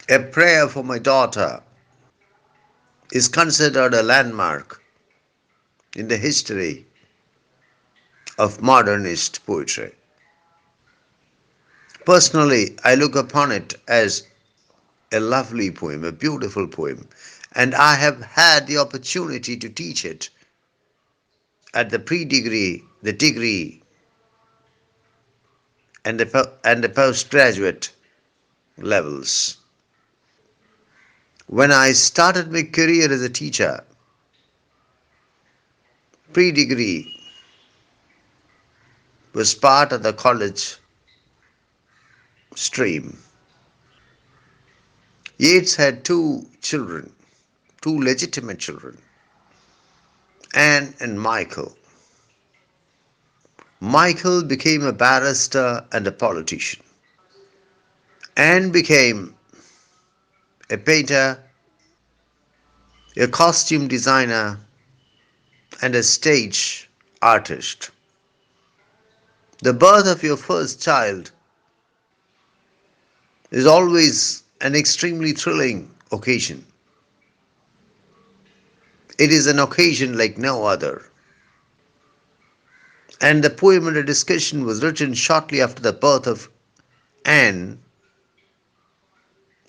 A Prayer for My Daughter is considered a landmark in the history of modernist poetry. Personally, I look upon it as a lovely poem, a beautiful poem, and I have had the opportunity to teach it at the pre-degree, the degree, and the postgraduate levels. When I started my career as a teacher, pre-degree was part of the college stream. Yeats had two children, two legitimate children, Anne and Michael. Michael became a barrister and a politician. Anne became a painter, a costume designer, and a stage artist. The birth of your first child is always an extremely thrilling occasion. It is an occasion like no other. And the poem under discussion was written shortly after the birth of Anne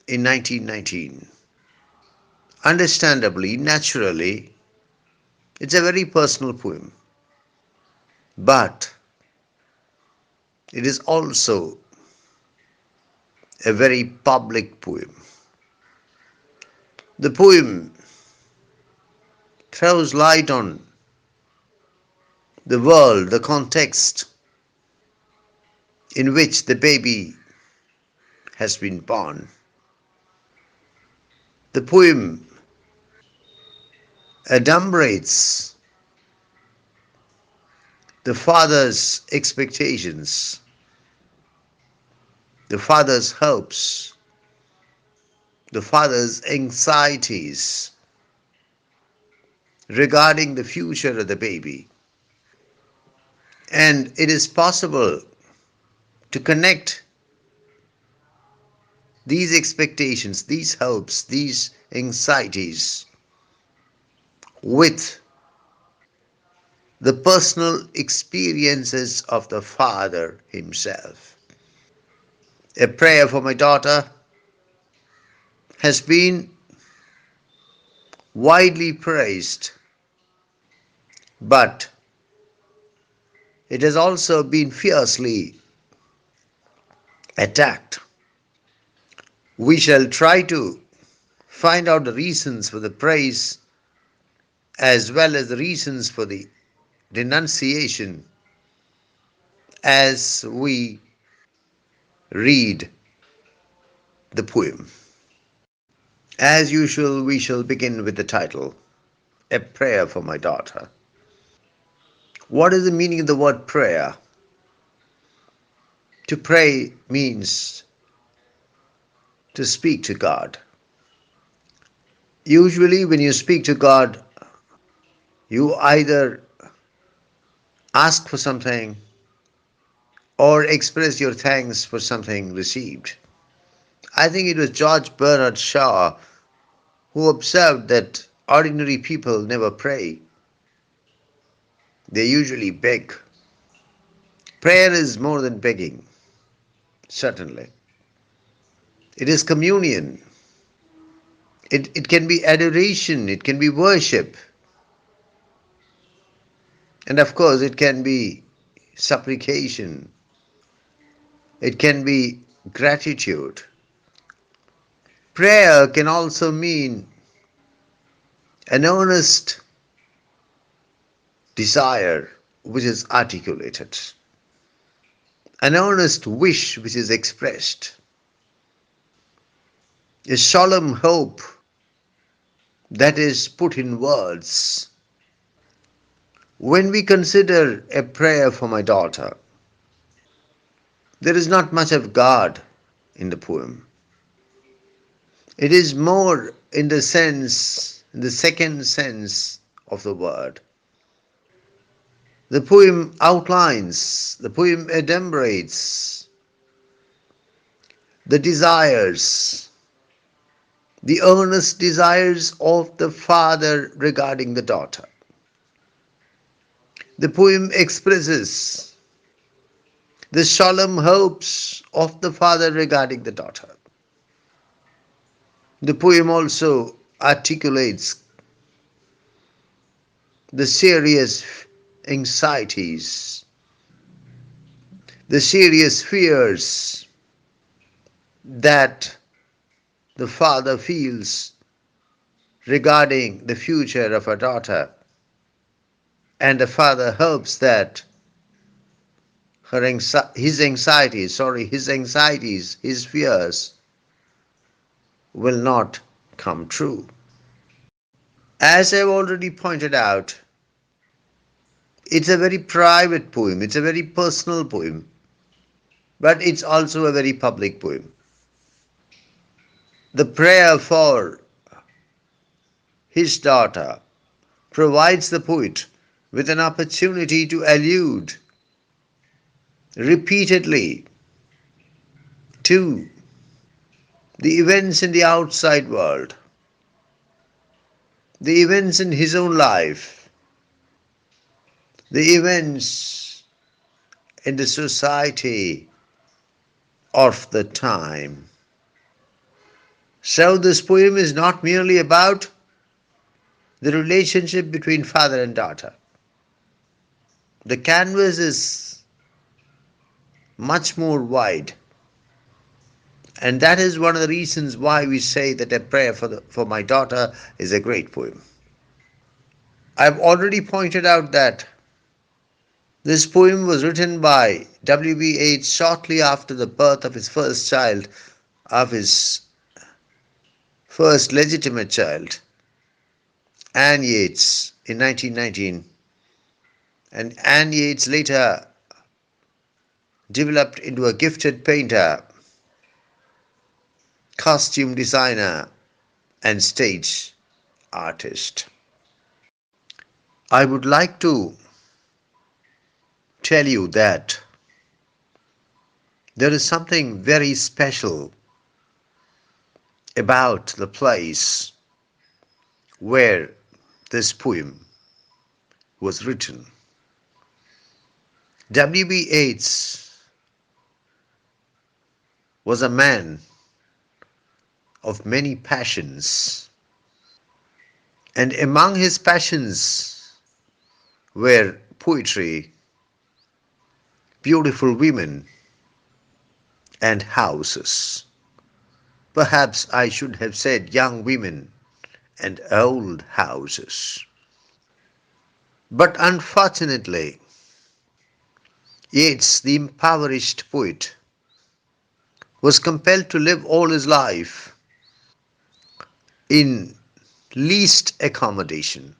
in 1919. Understandably, naturally, it's a very personal poem, but it is also a very public poem. The poem throws light on the world, the context in which the baby has been born. The poem adumbrates the father's expectations, the father's hopes, the father's anxieties regarding the future of the baby. And it is possible to connect these expectations, these hopes, these anxieties with the personal experiences of the father himself. A Prayer for My Daughter has been widely praised, but it has also been fiercely attacked. We shall try to find out the reasons for the praise as well as the reasons for the denunciation as we read the poem. As usual, we shall begin with the title, A Prayer for My Daughter. What is the meaning of the word prayer? To pray means to speak to God. Usually, when you speak to God, you either ask for something or express your thanks for something received. I think it was George Bernard Shaw who observed that ordinary people never pray, they usually beg. Prayer is more than begging, certainly. It is communion. It can be adoration, it can be worship, and of course, it can be supplication, it can be gratitude. Prayer can also mean an earnest desire which is articulated, an earnest wish which is expressed, a solemn hope that is put in words. When we consider A Prayer for My Daughter, there is not much of God in the poem. It is more in the sense, in the second sense of the word. The poem outlines, the poem adumbrates the desires, the earnest desires of the father regarding the daughter. The poem expresses the solemn hopes of the father regarding the daughter. The poem also articulates the serious anxieties, the serious fears that the father feels regarding the future of a daughter, and the father hopes that his anxieties, his fears will not come true. As I've already pointed out, it's a very private poem, it's a very personal poem, but it's also a very public poem. The prayer for his daughter provides the poet with an opportunity to allude repeatedly to the events in the outside world, the events in his own life, the events in the society of the time. So, this poem is not merely about the relationship between father and daughter. The canvas is much more wide, and that is one of the reasons why we say that A Prayer for My Daughter is a great poem. I've already pointed out that this poem was written by W.B. Yeats shortly after the birth of his first child, of his first legitimate child, Anne Yeats, in 1919. And Anne Yeats later developed into a gifted painter, costume designer, and stage artist. I would like to tell you that there is something very special about the place where this poem was written. W.B. Yeats was a man of many passions, and among his passions were poetry, beautiful women, and houses. Perhaps I should have said young women and old houses. But unfortunately, Yeats, the impoverished poet, was compelled to live all his life in leased accommodation,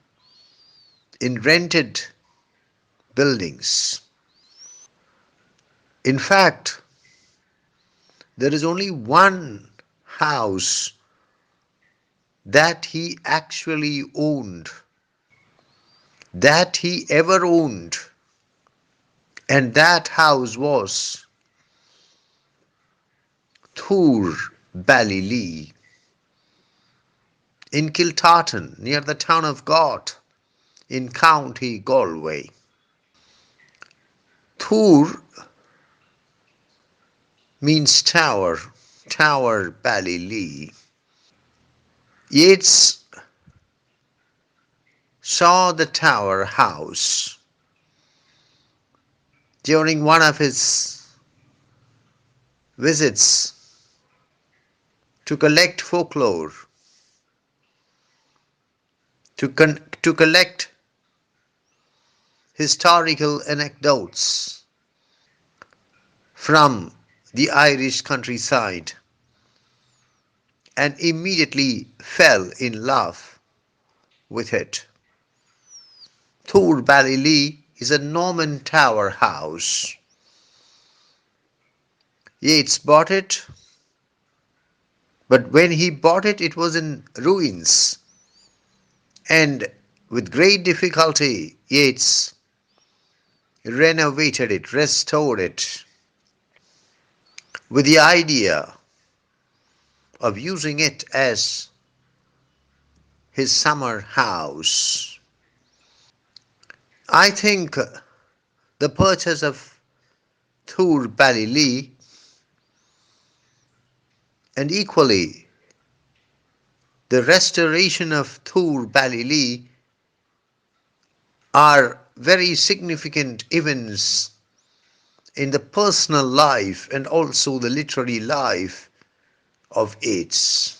in rented buildings. In fact, there is only one house that he actually owned, that he ever owned, and that house was Thur Ballylee in Kiltartan, near the town of Gort in County Galway. Thur means tower, Tower Ballylee. Yeats saw the tower house during one of his visits to collect folklore, to collect historical anecdotes from the Irish countryside, and immediately fell in love with it. Thur Ballylee is a Norman tower house. Yeats bought it, but when he bought it, it was in ruins, and with great difficulty, Yeats renovated it, restored it, with the idea of using it as his summer house. I think the purchase of Thur Balili and equally the restoration of Thur Balili are very significant events in the personal life and also the literary life of Yeats.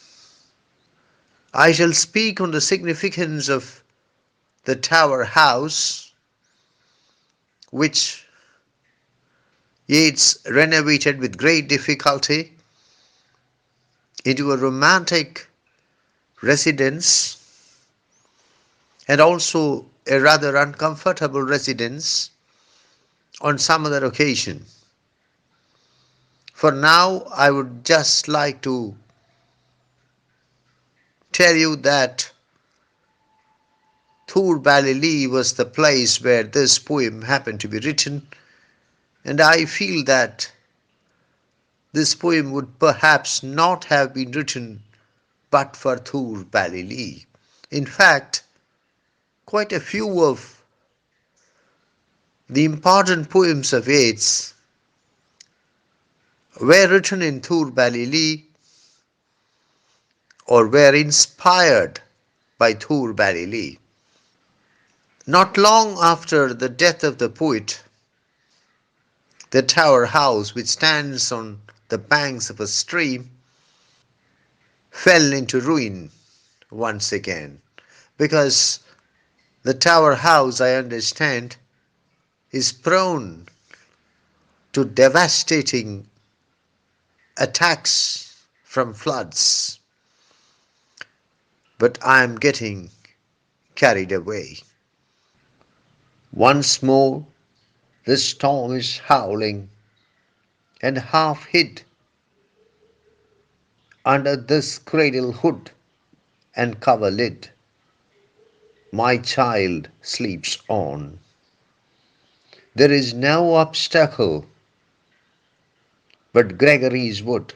I shall speak on the significance of the Tower House, which Yeats renovated with great difficulty into a romantic residence and also a rather uncomfortable residence on some other occasion. For now, I would just like to tell you that Thur Balili was the place where this poem happened to be written, and I feel that this poem would perhaps not have been written but for Thur Balili. In fact, quite a few of the important poems of Yeats were written in Thur Balili or were inspired by Thur Balili. Not long after the death of the poet, the tower house, which stands on the banks of a stream, fell into ruin once again. Because the tower house, I understand, is prone to devastating attacks from floods. But I am getting carried away. Once more, the storm is howling, and half hid under this cradle hood and coverlid, my child sleeps on. There is no obstacle but Gregory's Wood,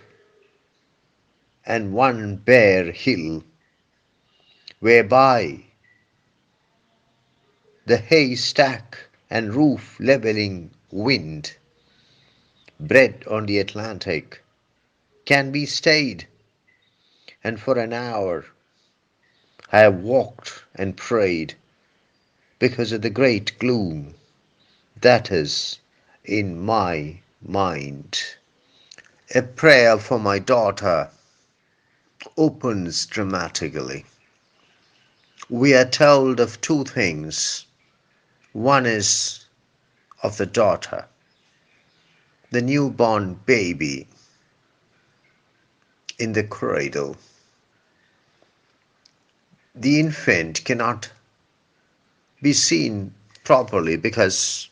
and one bare hill, whereby the haystack and roof levelling wind, bred on the Atlantic, can be stayed. And for an hour I have walked and prayed because of the great gloom that is in my mind. A prayer for my daughter opens dramatically. We are told of two things. One is of the daughter, the newborn baby in the cradle. The infant cannot be seen properly because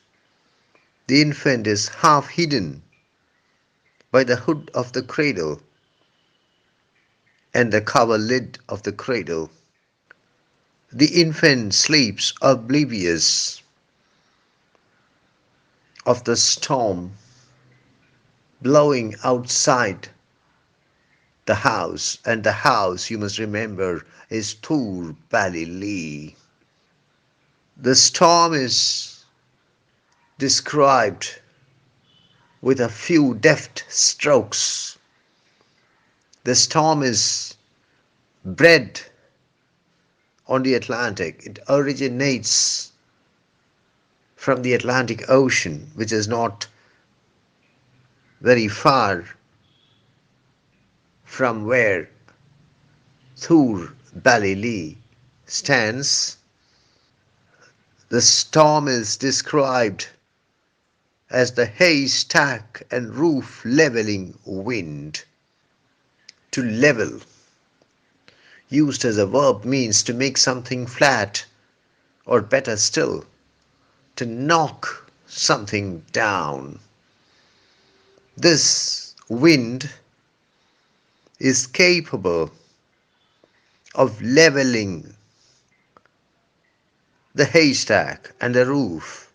the infant is half hidden by the hood of the cradle and the cover lid of the cradle. The infant sleeps oblivious of the storm blowing outside the house, and the house, you must remember, is Tur Balili. The storm is described with a few deft strokes. The storm is bred on the Atlantic. It originates from the Atlantic Ocean, which is not very far from where Thur Balili stands. The storm is described as the haystack and roof leveling wind. To level, used as a verb, means to make something flat, or better still, to knock something down. This wind is capable of leveling the haystack and the roof,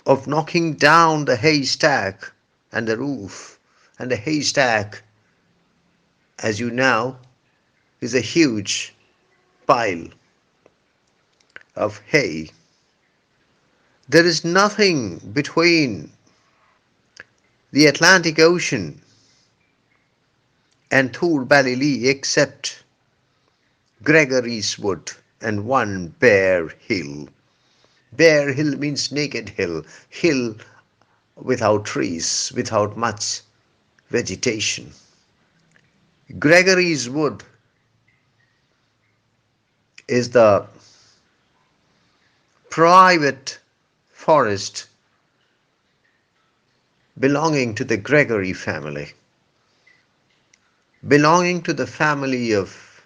of knocking down the haystack and the roof. And the haystack, as you know, is a huge pile of hay. There is nothing between the Atlantic Ocean and Thur Balili except Gregory's Wood and one bare hill. Bare hill means naked hill, hill without trees, without much vegetation. Gregory's Wood is the private forest belonging to the Gregory family, belonging to the family of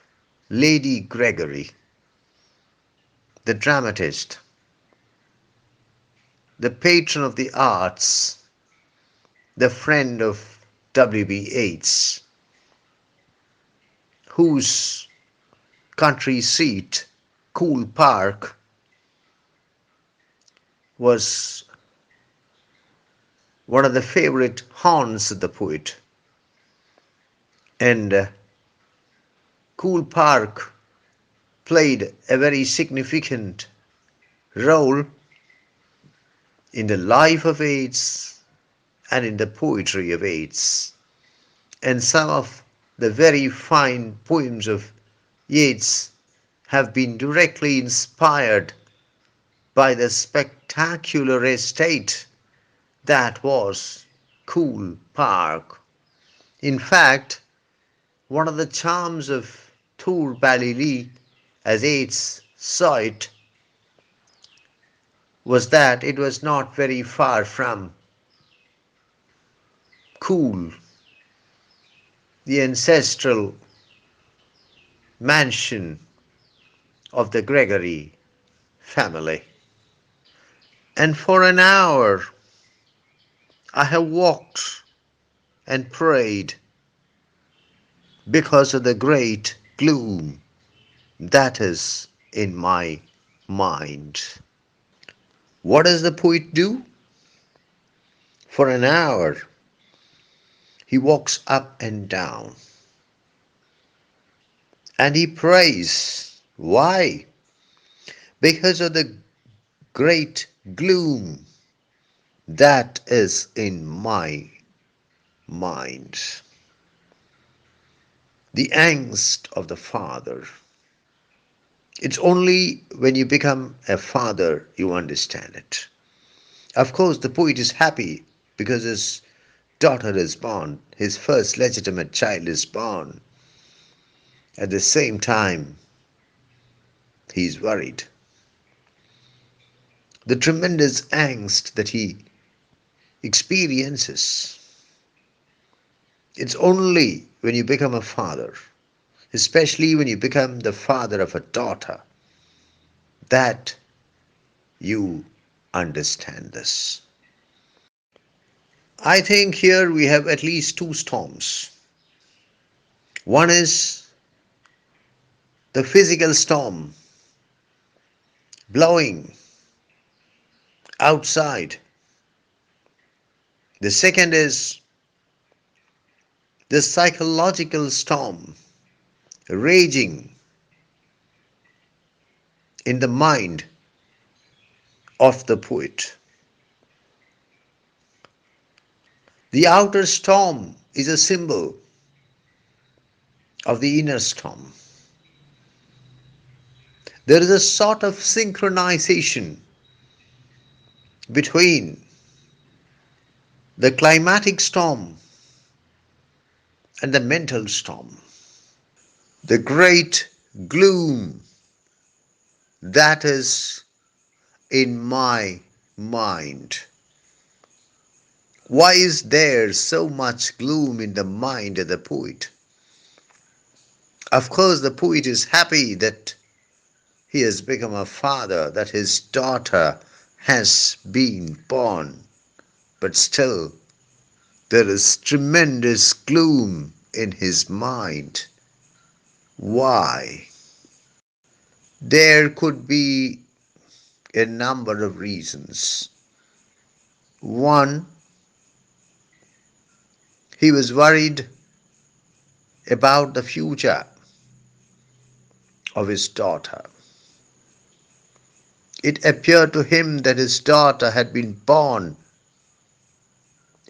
Lady Gregory, the dramatist, the patron of the arts, the friend of W.B. Yeats, whose country seat, Cool Park, was one of the favorite haunts of the poet. And Cool Park played a very significant role in the life of Yeats and in the poetry of Yeats. And some of the very fine poems of Yeats have been directly inspired by the spectacular estate that was Cool Park. In fact, one of the charms of Thur Balili, as Yeats saw it, was that it was not very far from Cool, the ancestral mansion of the Gregory family. And for an hour I have walked and prayed because of the great gloom that is in my mind. What does the poet do? For an hour he walks up and down and he prays. Why? Because of the great gloom that is in my mind. The angst of the father. It's only when you become a father you understand it. Of course, the poet is happy because his daughter is born, his first legitimate child is born. At the same time, he is worried. The tremendous angst that he experiences. It's only when you become a father, especially when you become the father of a daughter, that you understand this. I think here we have at least two storms. One is the physical storm blowing outside. The second is the psychological storm raging in the mind of the poet. The outer storm is a symbol of the inner storm. There is a sort of synchronization between the climatic storm and the mental storm. The great gloom that is in my mind. Why is there so much gloom in the mind of the poet? Of course, the poet is happy that he has become a father, that his daughter has been born, but still there is tremendous gloom in his mind. Why? There could be a number of reasons. One, he was worried about the future. of his daughter. It appeared to him that his daughter had been born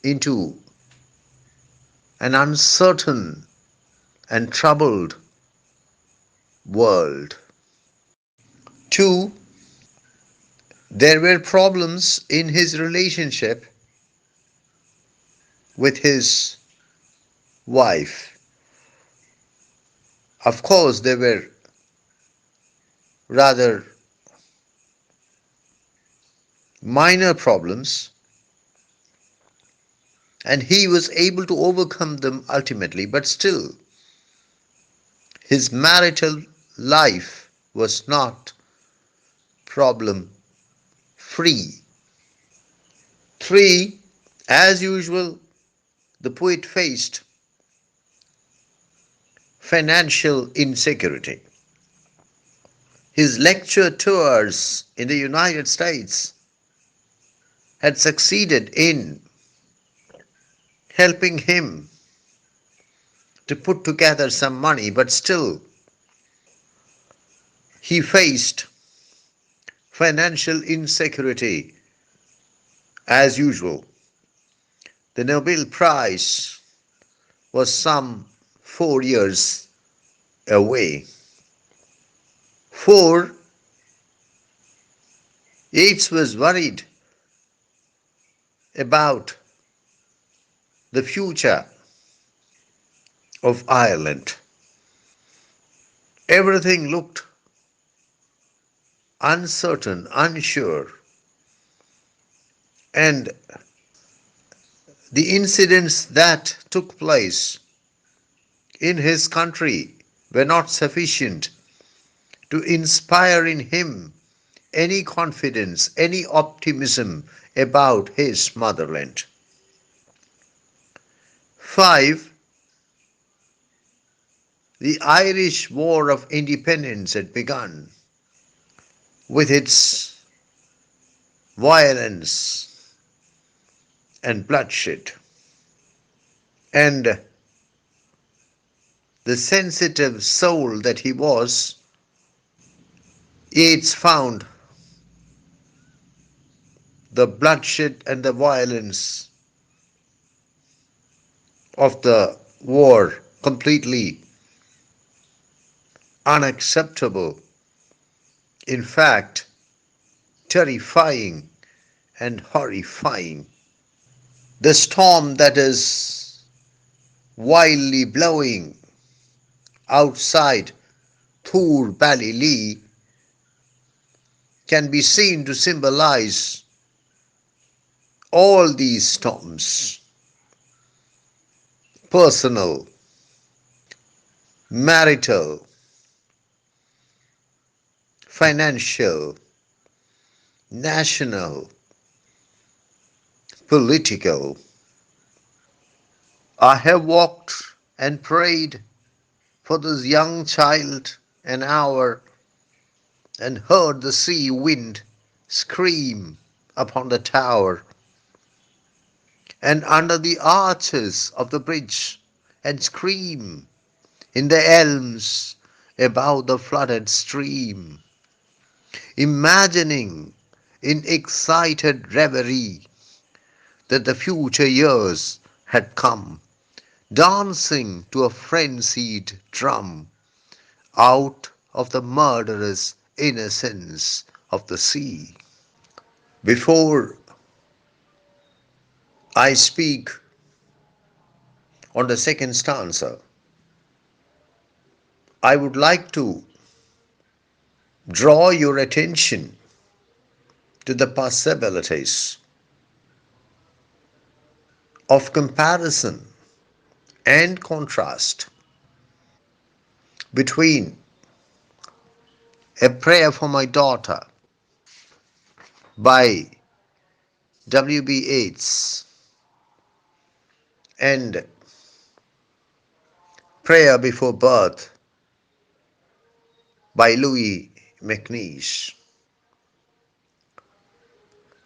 into an uncertain and troubled world. Two, there were problems in his relationship with his wife. Of course, they were rather minor problems, and he was able to overcome them ultimately, but still, his marital life was not problem free. Three, as usual, the poet faced financial insecurity. His lecture tours in the United States had succeeded in helping him to put together some money, but still he faced financial insecurity as usual. The Nobel Prize was some 4 years away. 4. Yeats was worried about the future of Ireland. Everything looked uncertain, unsure, and the incidents that took place in his country were not sufficient to inspire in him any confidence, any optimism about his motherland. 5. The Irish War of Independence had begun with its violence and bloodshed. And the sensitive soul that he was, Yeats found the bloodshed and the violence of the war completely unacceptable, in fact, terrifying and horrifying. The storm that is wildly blowing outside Thur Ballylee can be seen to symbolize all these storms: personal, marital, financial, national, political. I have walked and prayed for this young child an hour, and heard the sea wind scream upon the tower, and under the arches of the bridge, and scream in the elms above the flooded stream, imagining in excited reverie that the future years had come, dancing to a frenzied drum out of the murderous innocence of the sea. Before I speak on the second stanza, I would like to draw your attention to the possibilities of comparison and contrast between A Prayer for My Daughter by W.B. Yeats and Prayer Before Birth by Louis MacNeice.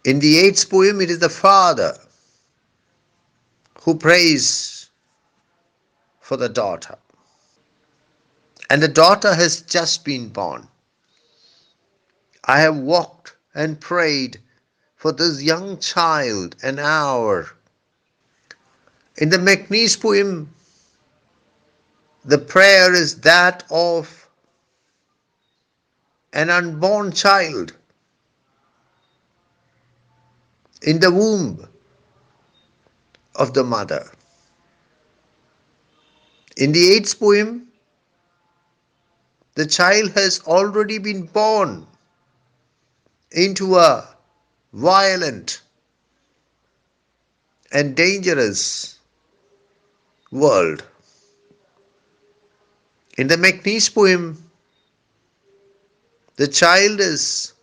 In the Yeats poem, it is the father who prays for the daughter. and the daughter has just been born. I have walked and prayed for this young child an hour. In the McNeese poem, the prayer is that of an unborn child in the womb of the mother. In the Yeats poem, the child has already been born into a violent and dangerous world. In the McNeese poem, the child is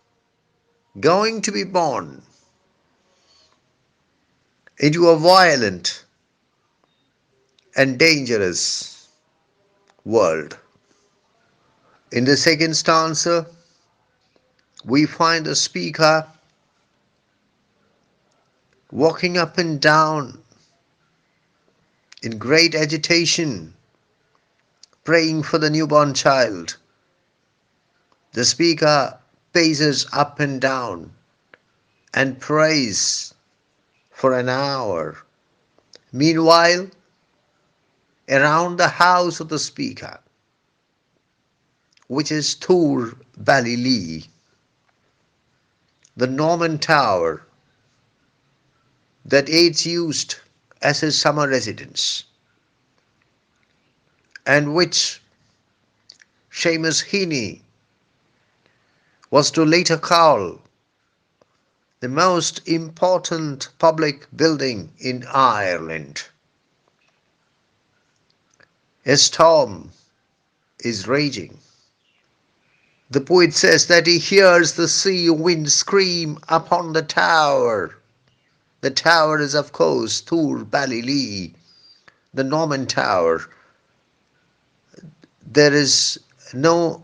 going to be born into a violent and dangerous world. In the second stanza, we find the speaker walking up and down in great agitation, praying for the newborn child. The speaker paces up and down and prays for an hour. Meanwhile, around the house of the speaker, which is Thur Balili, the Norman tower that Yeats used as his summer residence, and which Seamus Heaney was to later call the most important public building in Ireland. A storm is raging. The poet says that he hears the sea wind scream upon the tower. The tower is, of course, Thur Balili, the Norman tower. There is no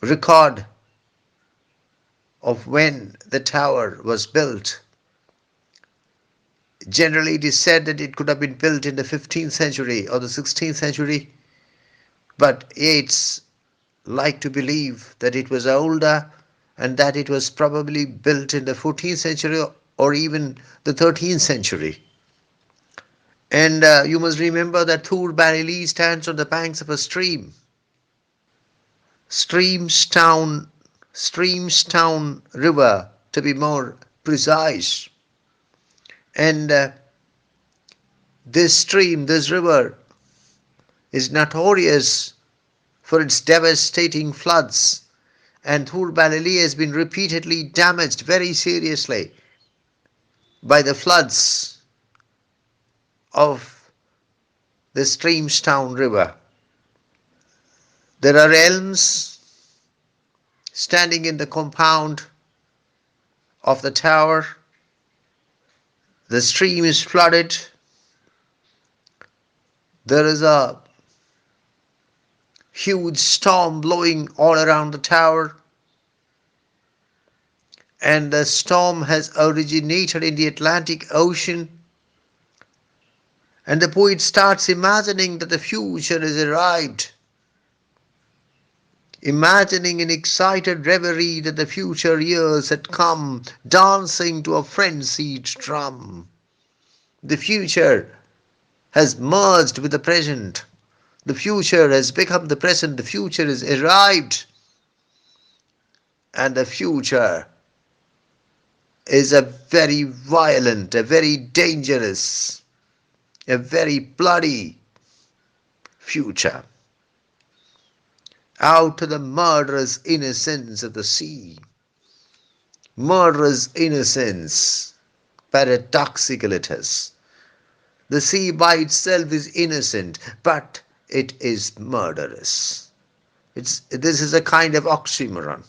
record of when the tower was built. Generally, it is said that it could have been built in the 15th century or the 16th century, but Yeats liked to believe that it was older and that it was probably built in the 14th century or even the 13th century. And you must remember that Thur Balili stands on the banks of a stream. Streamstown River, to be more precise. And this river, is notorious for its devastating floods, and Thur Balili has been repeatedly damaged very seriously by the floods of the Streamstown River. There are elms standing in the compound of the tower. The stream is flooded. There is a huge storm blowing all around the tower, and the storm has originated in the Atlantic Ocean. And the poet starts imagining that the future has arrived, imagining in excited reverie that the future years had come, dancing to a frenzied drum. The future has merged with the present. The future has become the present. The future has arrived. And the future is a very violent, a very dangerous, a very bloody future. Out of the murderous innocence of the sea. Murderous innocence, paradoxical it is. The sea by itself is innocent, but it is murderous. This is a kind of oxymoron.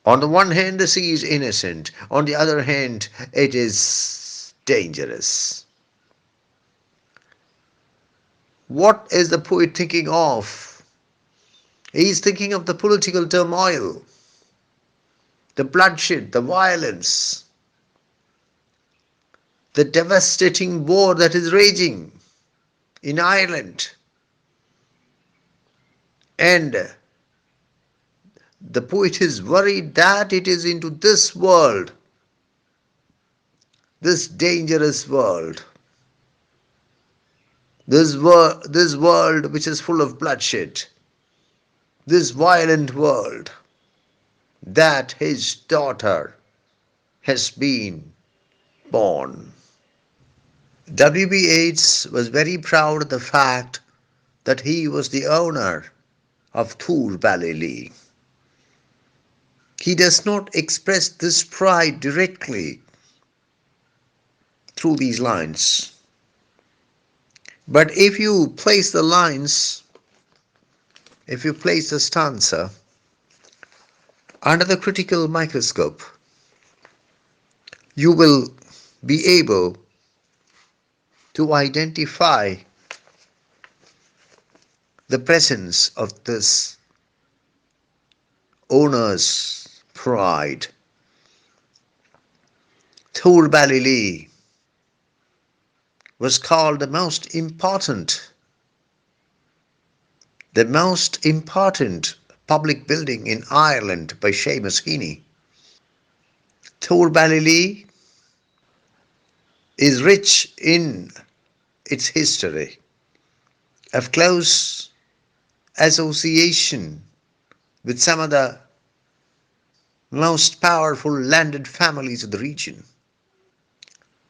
On the one hand, the sea is innocent. On the other hand, it is dangerous. What is the poet thinking of? He is thinking of the political turmoil, the bloodshed, the violence, the devastating war that is raging. in Ireland, and the poet is worried that it is into this world, this dangerous world, this world which is full of bloodshed, this violent world, that his daughter has been born. W.B. Yeats was very proud of the fact that he was the owner of Thur Ballylee. He does not express this pride directly through these lines. But if you place the lines, if you place the stanza under the critical microscope, you will be able to identify the presence of this owner's pride. Thur Ballylee was called the most important public building in Ireland by Seamus Heaney. Thur Ballylee is rich in its history of close association with some of the most powerful landed families of the region.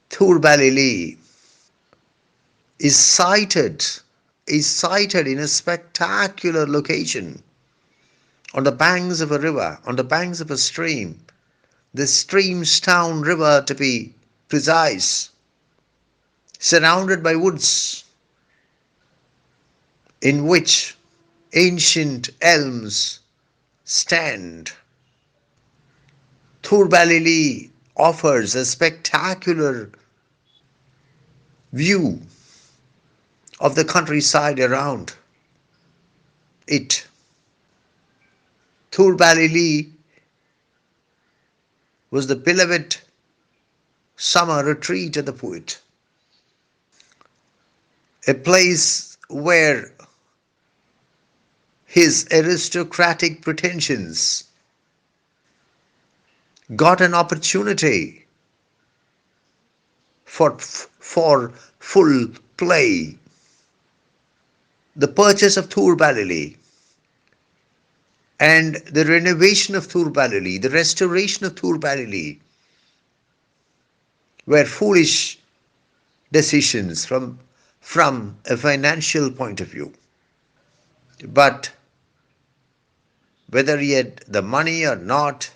Thur Ballylee is sited in a spectacular location on the banks of a river, on the banks of a stream, the Streamstown River to be precise, surrounded by woods in which ancient elms stand. Thur Ballylee offers a spectacular view of the countryside around it. Thur Ballylee was the beloved summer retreat of the poet, a place where his aristocratic pretensions got an opportunity for full play. The purchase of Thur Ballylee and the renovation of Thur Ballylee, the restoration of Thur Ballylee, were foolish decisions from a financial point of view. But whether he had the money or not,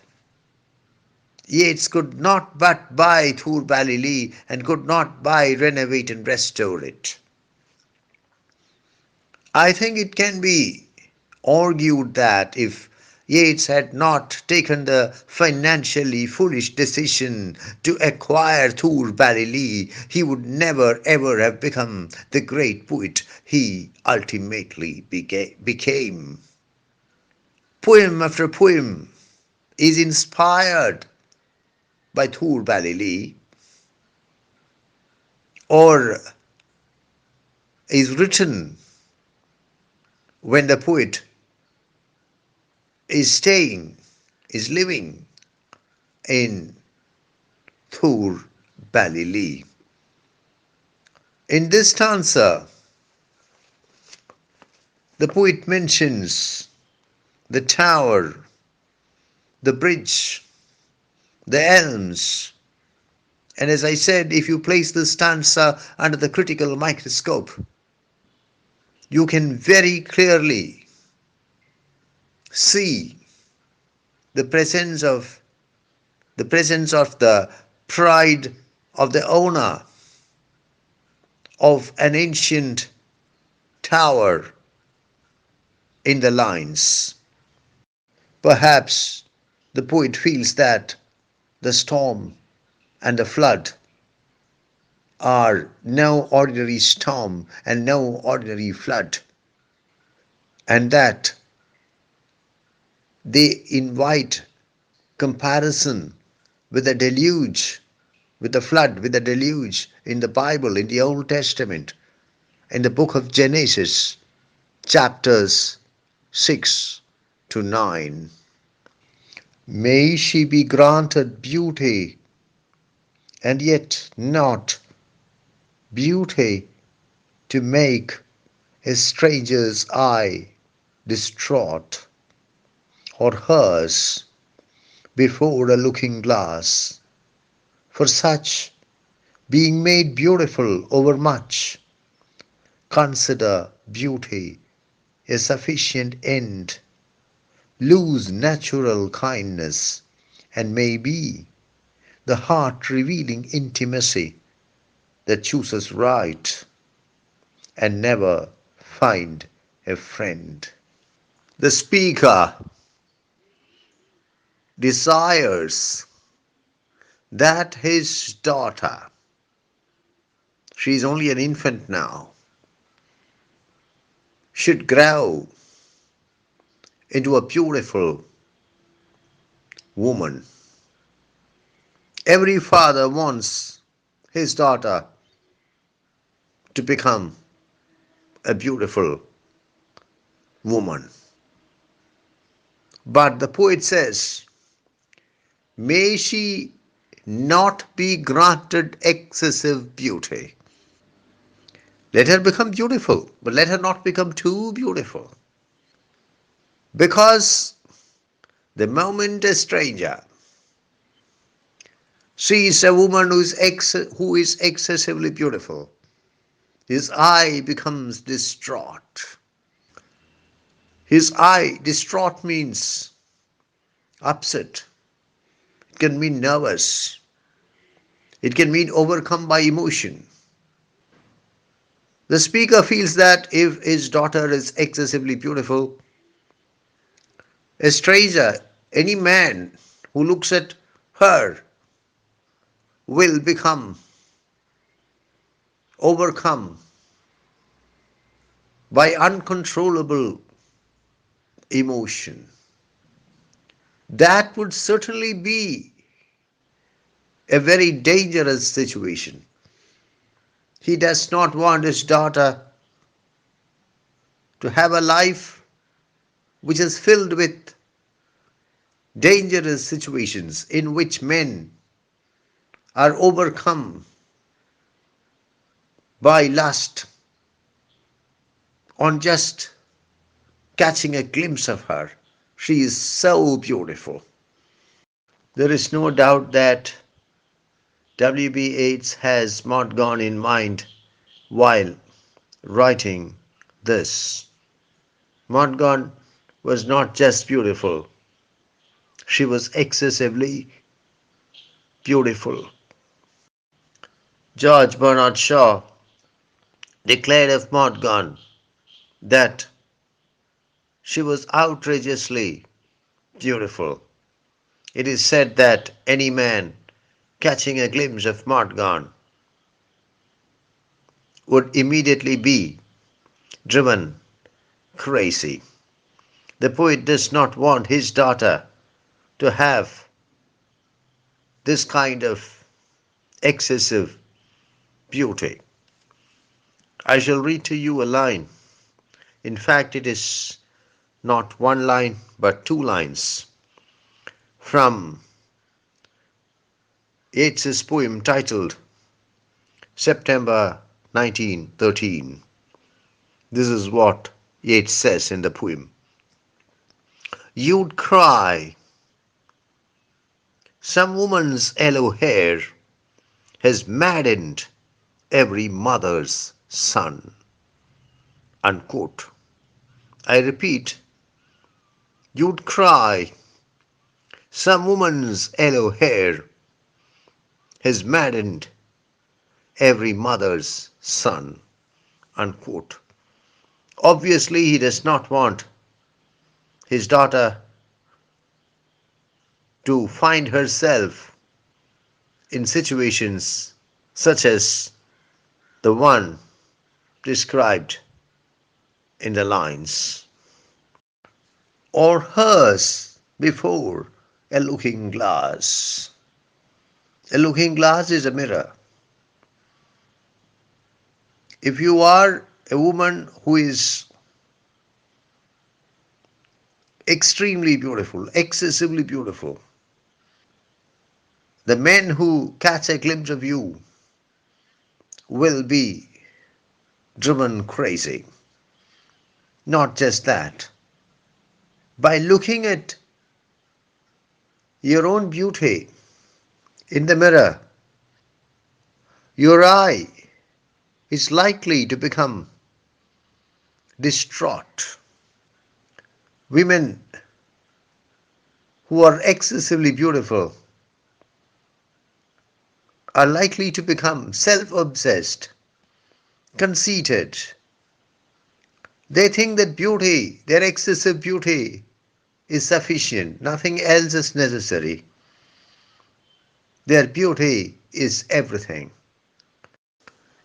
Yeats could not but buy Thur Ballylee and could not buy, renovate and restore it. I think it can be argued that if Yeats had not taken the financially foolish decision to acquire Thur Ballylee, he would never ever have become the great poet he ultimately became. Poem after poem is inspired by Thur Ballylee or is written when the poet is staying, is living in Thur Ballylee. In this stanza, the poet mentions the tower, the bridge, the elms, and as I said, if you place this stanza under the critical microscope, you can very clearly see the presence of the pride of the owner of an ancient tower in the lines. Perhaps the poet feels that the storm and the flood are no ordinary storm and no ordinary flood, and that they invite comparison with the deluge, with the flood, with the deluge in the Bible, in the Old Testament, in the book of Genesis, chapters 6 to 9. May she be granted beauty, and yet not beauty to make a stranger's eye distraught, or hers before a looking glass. For such, being made beautiful overmuch, consider beauty a sufficient end, lose natural kindness, and may be the heart-revealing intimacy that chooses right and never find a friend. The speaker desires that his daughter, she is only an infant now, should grow into a beautiful woman. Every father wants his daughter to become a beautiful woman. But the poet says, may she not be granted excessive beauty. Let her become beautiful, but let her not become too beautiful. Because the moment a stranger sees a woman who is excessively beautiful, his eye becomes distraught. His eye, distraught means upset. It can mean nervous. It can mean overcome by emotion. The speaker feels that if his daughter is excessively beautiful, a stranger, any man who looks at her will become overcome by uncontrollable emotion. That would certainly be a very dangerous situation. He does not want his daughter to have a life which is filled with dangerous situations in which men are overcome by lust on just catching a glimpse of her. She is so beautiful. There is no doubt that W.B. Yeats has not gone in mind while writing this. Morgan was not just beautiful, she was excessively beautiful. George Bernard Shaw declared of Morgan that she was outrageously beautiful. It is said that any man catching a glimpse of Morgan would immediately be driven crazy. The poet does not want his daughter to have this kind of excessive beauty. I shall read to you a line. In fact, it is not one line but two lines from Yeats's poem titled September 1913. This is what Yeats says in the poem. You'd cry, some woman's yellow hair has maddened every mother's son. Unquote. I repeat, you'd cry, some woman's yellow hair has maddened every mother's son. Unquote. Obviously, he does not want his daughter to find herself in situations such as the one described in the lines, or hers before a looking glass. A looking glass is a mirror. If you are A woman who is extremely beautiful, excessively beautiful. The men who catch a glimpse of you will be driven crazy. Not just that, by looking at your own beauty in the mirror, your eye is likely to become distraught. Women who are excessively beautiful are likely to become self-obsessed, conceited. They think that beauty, their excessive beauty, is sufficient. Nothing else is necessary. Their beauty is everything.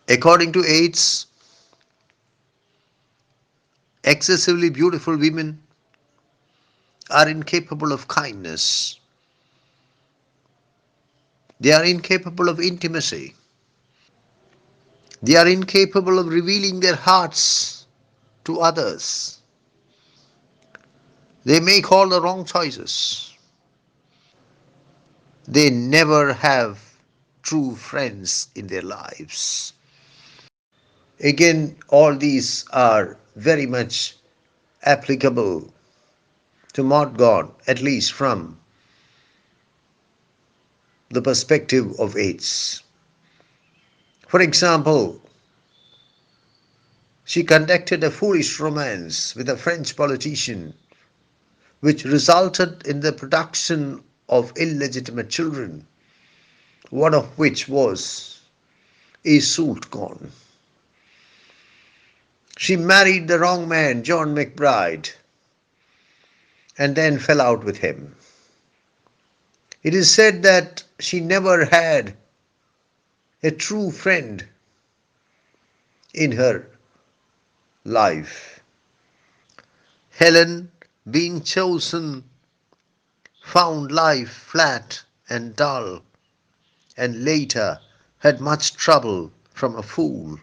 According to Yeats, excessively beautiful women are incapable of kindness. They are incapable of intimacy. They are incapable of revealing their hearts to others. They make all the wrong choices. They never have true friends in their lives. Again, all these are very much applicable to mod God, at least from the perspective of AIDS. For example, she conducted a foolish romance with a French politician, which resulted in the production of illegitimate children, one of which was a Sultan. She married the wrong man, John McBride, and then fell out with him. It is said that she never had a true friend in her life. Helen, being chosen, found life flat and dull, and later had much trouble from a fool,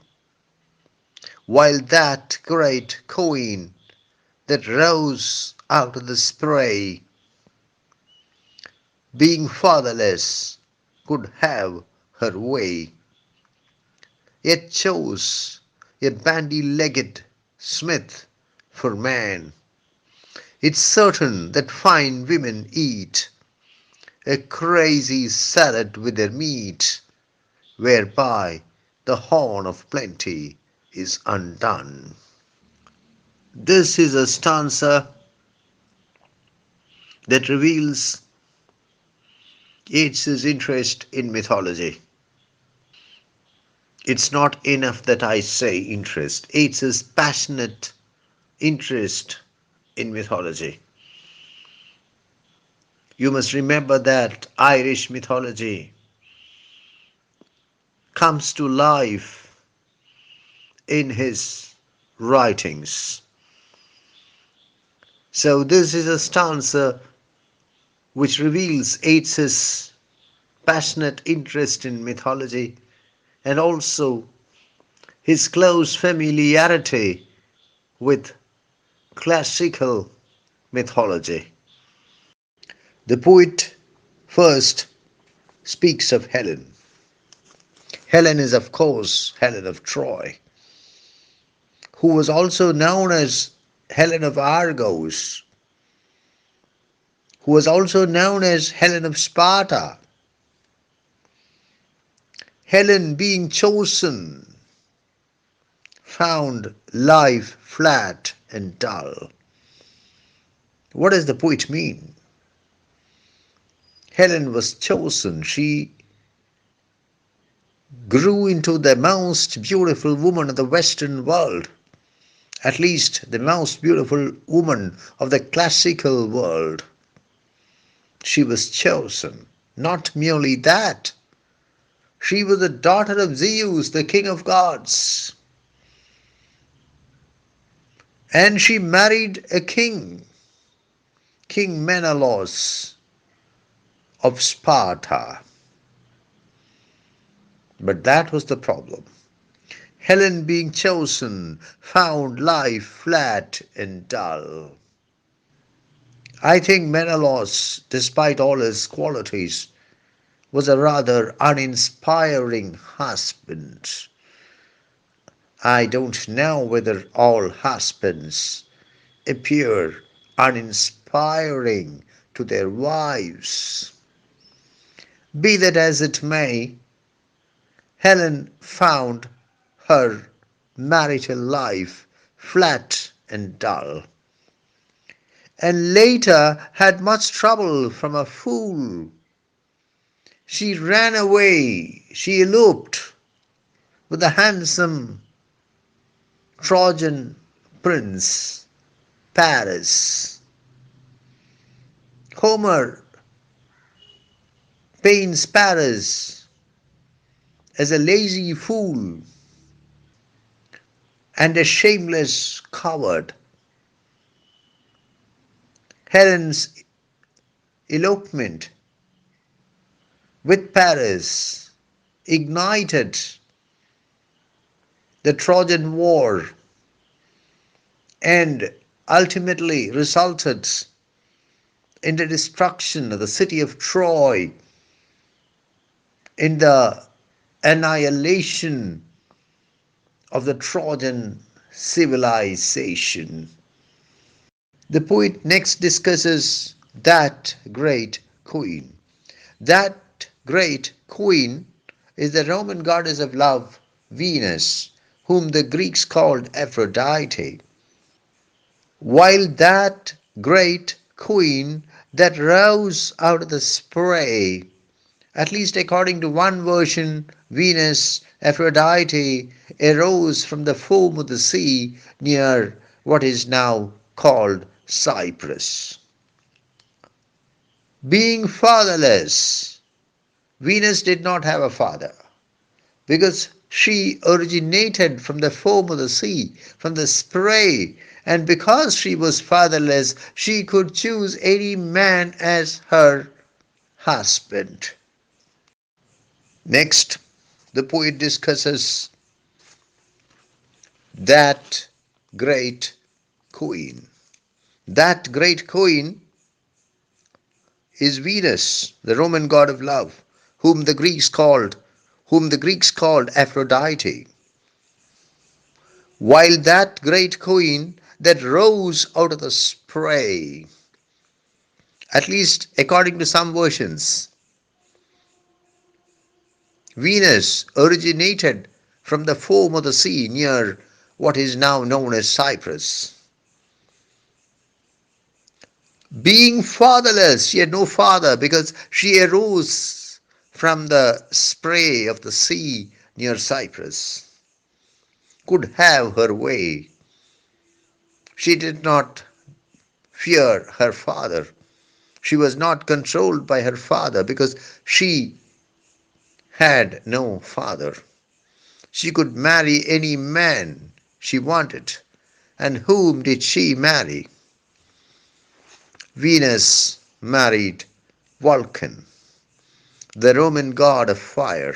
while that great queen that rose out of the spray, being fatherless, could have her way, yet chose a bandy-legged smith for man. It's certain that fine women eat a crazy salad with their meat, whereby the horn of plenty is undone. This is a stanza that reveals Yeats's interest in mythology. It's not enough that I say interest. Yeats's passionate interest in mythology. You must remember that Irish mythology comes to life in his writings. So this is a stanza which reveals Yeats's passionate interest in mythology and also his close familiarity with classical mythology. The poet first speaks of Helen. Helen is, of course, Helen of Troy, who was also known as Helen of Argos, who was also known as Helen of Sparta. Helen, being chosen, found life flat and dull. What does the poet mean? Helen was chosen. She grew into the most beautiful woman of the Western world, at least the most beautiful woman of the classical world. She was chosen. Not merely that, she was the daughter of Zeus, the king of gods. And she married a king, King Menelaus of Sparta. But that was the problem. Helen, being chosen, found life flat and dull. I think Menelaus, despite all his qualities, was a rather uninspiring husband. I don't know whether all husbands appear uninspiring to their wives. Be that as it may, Helen found her marital life flat and dull, and later had much trouble from a fool. She ran away, she eloped with the handsome Trojan prince Paris. Homer paints Paris as a lazy fool and a shameless coward. Helen's elopement with Paris ignited the Trojan War and ultimately resulted in the destruction of the city of Troy, in the annihilation of the Trojan civilization. The poet next discusses that great queen. That great queen is the Roman goddess of love, Venus, whom the Greeks called Aphrodite. While that great queen that rose out of the spray, at least according to one version, Venus, Aphrodite, arose from the foam of the sea near what is now called Cyprus. Being fatherless, Venus did not have a father because she originated from the foam of the sea, from the spray, and because she was fatherless, she could choose any man as her husband. Next, the poet discusses that great queen. That great queen is Venus, the Roman god of love, whom the Greeks called Aphrodite. While that great queen that rose out of the spray, at least according to some versions, Venus originated from the foam of the sea near what is now known as Cyprus. Being fatherless, she had no father because she arose from the spray of the sea near Cyprus. Could have her way. She did not fear her father. She was not controlled by her father because she had no father. She could marry any man she wanted. And whom did she marry? Venus married Vulcan, the Roman god of fire,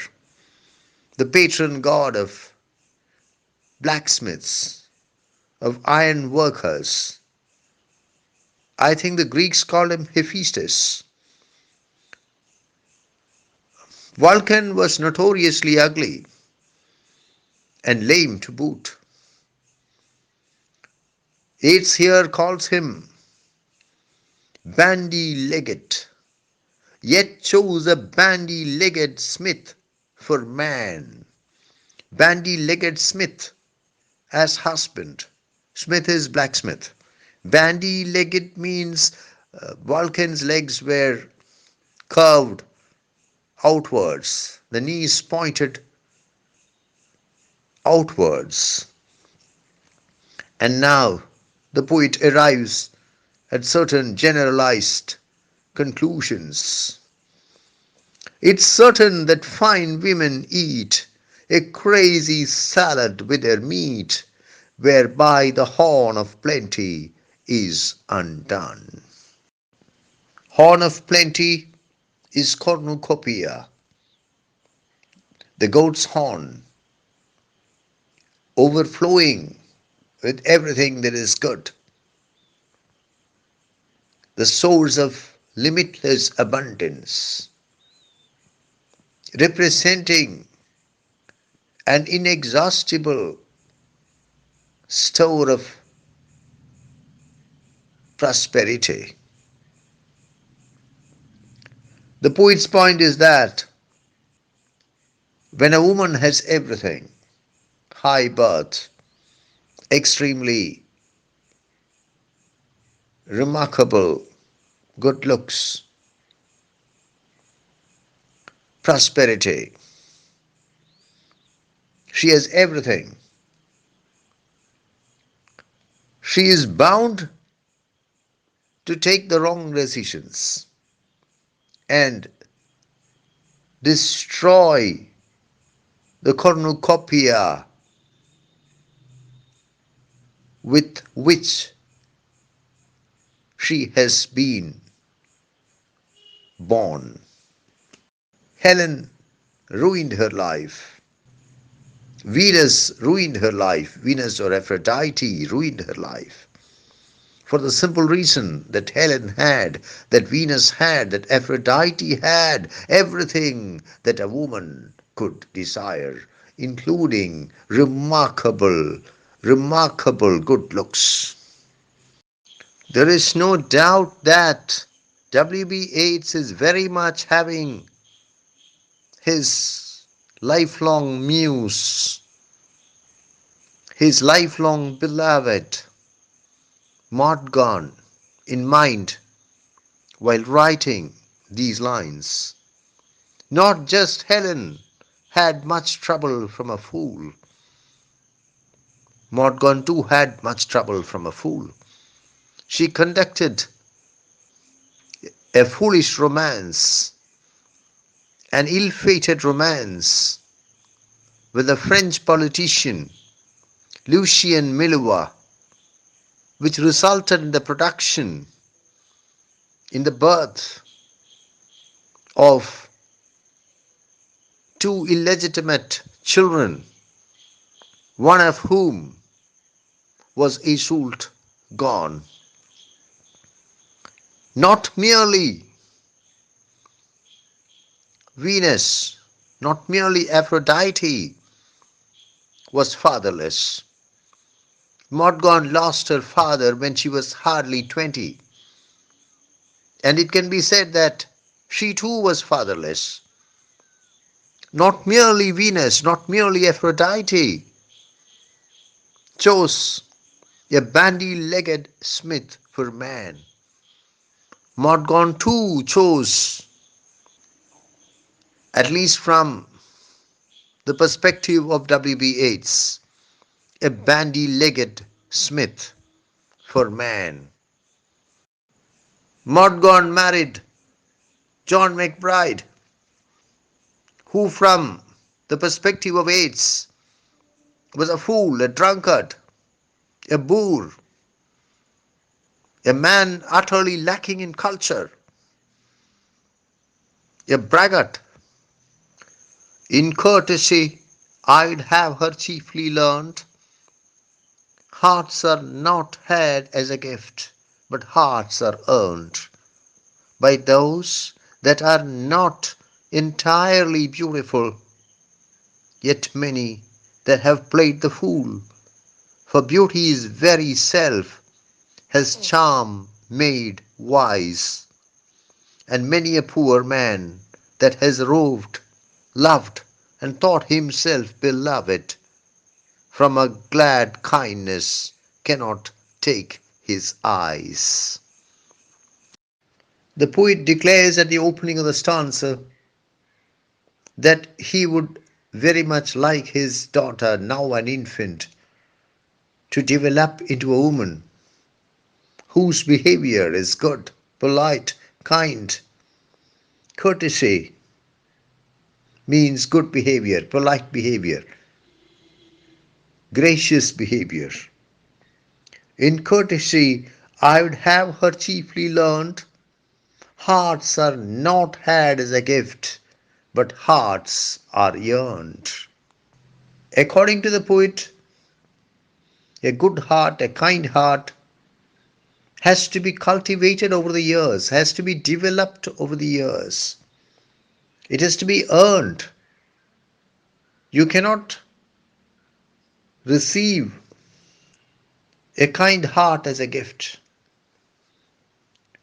the patron god of blacksmiths, of iron workers. I think the Greeks called him Hephaestus. Vulcan was notoriously ugly and lame to boot. Yeats here calls him bandy-legged, yet chose a bandy-legged smith for man. Bandy-legged smith as husband. Smith is blacksmith. Bandy-legged means Vulcan's legs were curved outwards, the knees pointed outwards. And now the poet arrives at certain generalized conclusions. It's certain that fine women eat a crazy salad with their meat, whereby the horn of plenty is undone. Horn of plenty is cornucopia, the goat's horn. overflowing with everything that is good, the source of limitless abundance, representing an inexhaustible store of prosperity. The poet's point is that when a woman has everything, high birth, extremely remarkable good looks, prosperity, she has everything, she is bound to take the wrong decisions and destroy the cornucopia with which she has been born. Helen ruined her life. Venus ruined her life. Venus or Aphrodite ruined her life. For the simple reason that Helen had, that Venus had, that Aphrodite had everything that a woman could desire, including remarkable good looks. There is no doubt that W.B. Yeats is very much having his lifelong muse, his lifelong beloved, Morgan, in mind while writing these lines. Not just Helen had much trouble from a fool. Morgan too had much trouble from a fool. She conducted a foolish romance, an ill-fated romance with a French politician, Lucien Milois, which resulted in the production, in the birth of two illegitimate children, one of whom was Iseult gone. Not merely Venus, not merely Aphrodite was fatherless. Morgan lost her father when she was hardly 20. And it can be said that she too was fatherless. Not merely Venus, not merely Aphrodite chose a bandy-legged smith for man. Morgan too chose, at least from the perspective of W.B. Yeats, a bandy-legged smith for man. Morgan married John McBride, who from the perspective of Yeats was a fool, a drunkard, a boor, a man utterly lacking in culture, a braggart. In courtesy I'd have her chiefly learnt, hearts are not had as a gift, but hearts are earned by those that are not entirely beautiful, yet many that have played the fool, for beauty's very self has charm made wise, and many a poor man that has roved, loved, and thought himself beloved, from a glad kindness cannot take his eyes. The poet declares at the opening of the stanza that he would very much like his daughter, now an infant, to develop into a woman whose behavior is good, polite, kind. Courtesy means good behavior, polite behavior, gracious behavior. In courtesy, I would have her chiefly learned, hearts are not had as a gift, but hearts are yearned. According to the poet, A good heart, a kind heart, has to be cultivated over the years, has to be developed over the years. It has to be earned. You cannot receive a kind heart as a gift.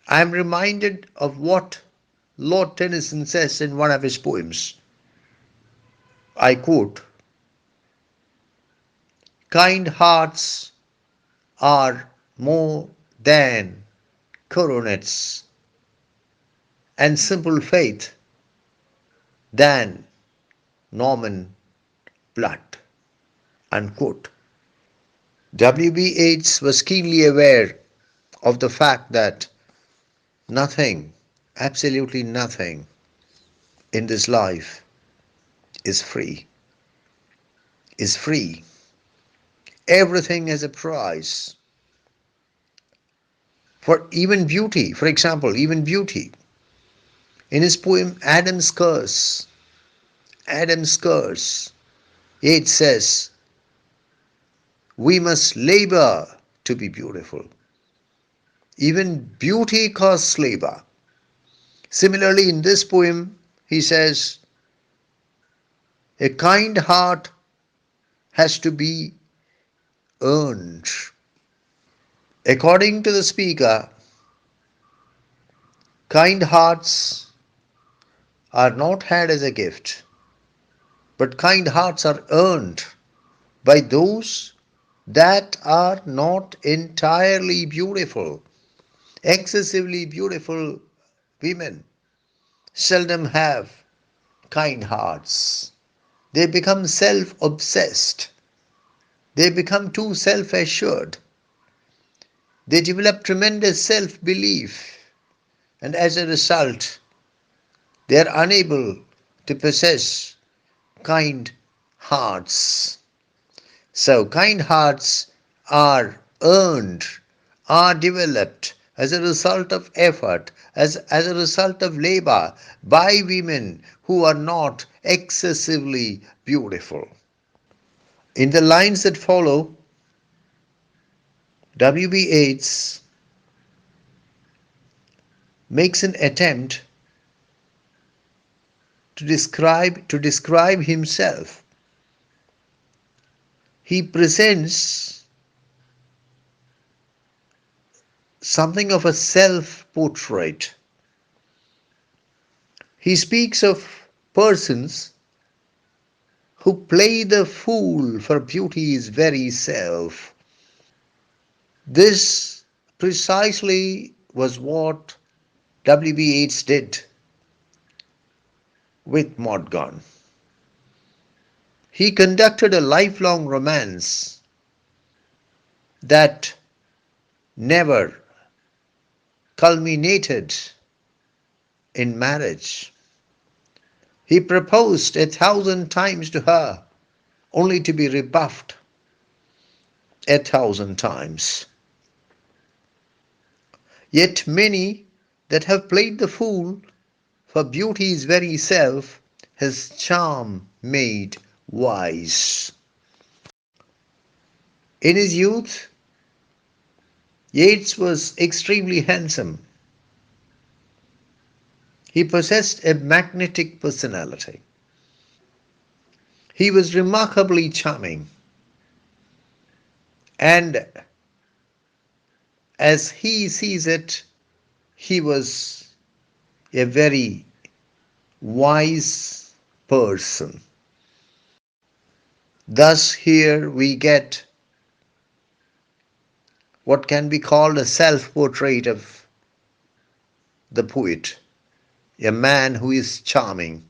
I am reminded of what Lord Tennyson says in one of his poems. I quote, kind hearts are more than coronets, and simple faith than Norman blood. Unquote. W.B. Yeats was keenly aware of the fact that nothing, absolutely nothing in this life is free, is free. Everything has a price. For even beauty, for example, even beauty. In his poem Adam's Curse, Yeats says, we must labor to be beautiful. Even beauty costs labor. Similarly, in this poem, he says, a kind heart has to be earned. According to the speaker, kind hearts are not had as a gift, but kind hearts are earned by those that are not entirely beautiful. Excessively beautiful women seldom have kind hearts. They become self obsessed. They become too self assured. They develop tremendous self belief, and as a result, they are unable to possess kind hearts. So, kind hearts are earned, are developed as a result of effort, as a result of labor by women who are not excessively beautiful. In the lines that follow, W.B. Yeats makes an attempt to describe himself. He presents something of a self-portrait. He speaks of persons who play the fool for beauty's very self. This precisely was what W.B. Yeats did with Morgan. He conducted a lifelong romance that never culminated in marriage. He proposed 1,000 times to her, only to be rebuffed 1,000 times. Yet many that have played the fool for beauty's very self, his charm made wise. In his youth, Yeats was extremely handsome. He possessed a magnetic personality. He was remarkably charming, and as he sees it, he was a very wise person. Thus, here we get what can be called a self portrait of the poet, a man who is charming,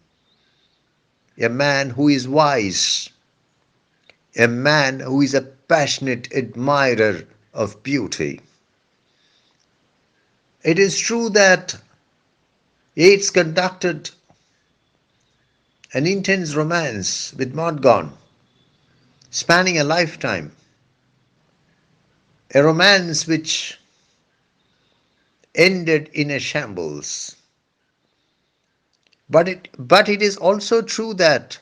a man who is wise, a man who is a passionate admirer of beauty. It is true that Yeats conducted an intense romance with Morgan, spanning a lifetime, a romance which ended in a shambles. But it is also true that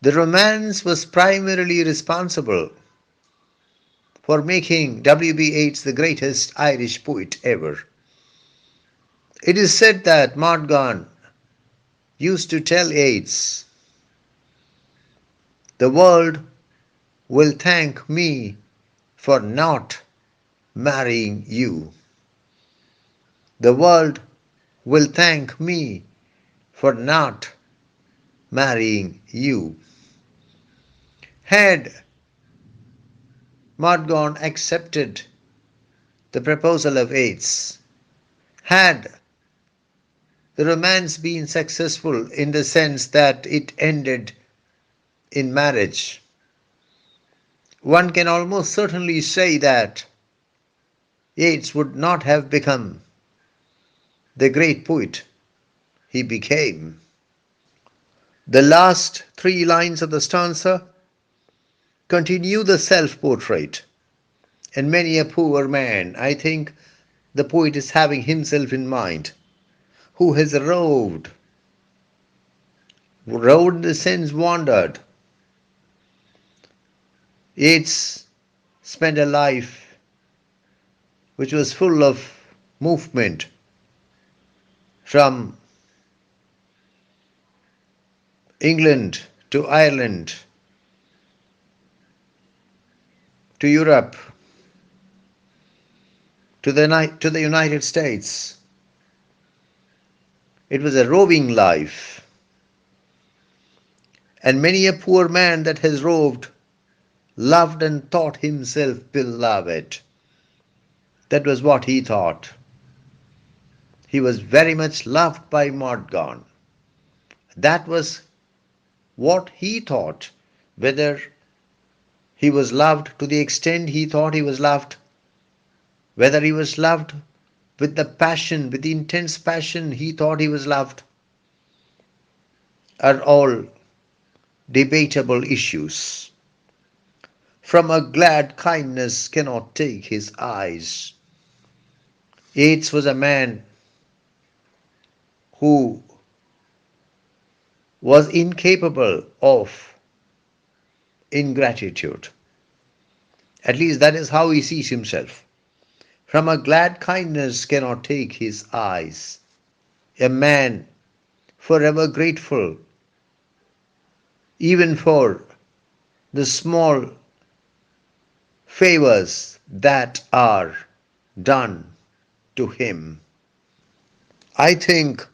The romance was primarily responsible for making W.B. Yeats the greatest Irish poet ever. It is said that Morgan used to tell Yeats, "The world will thank me for not marrying you. The world will thank me for not marrying you." Had Morgan accepted the proposal of Yeats, had the romance been successful in the sense that it ended in marriage, one can almost certainly say that Yeats would not have become the great poet he became. The last three lines of the stanza continue the self-portrait. And many a poor man, I think the poet is having himself in mind, who has roved in the sense wandered. Yeats spent a life which was full of movement from England to Ireland to Europe to the United States. It was a roving life, and many a poor man that has roved loved and thought himself beloved. That was what he thought. He was very much loved by Morgan. That was what he thought. Whether he was loved to the extent he thought he was loved, whether he was loved with the passion, with the intense passion he thought he was loved, are all debatable issues. From a glad kindness cannot take his eyes. Yeats was a man who was incapable of ingratitude. At least that is how he sees himself. From a glad kindness cannot take his eyes. A man forever grateful, even for the small favors that are done to him. I think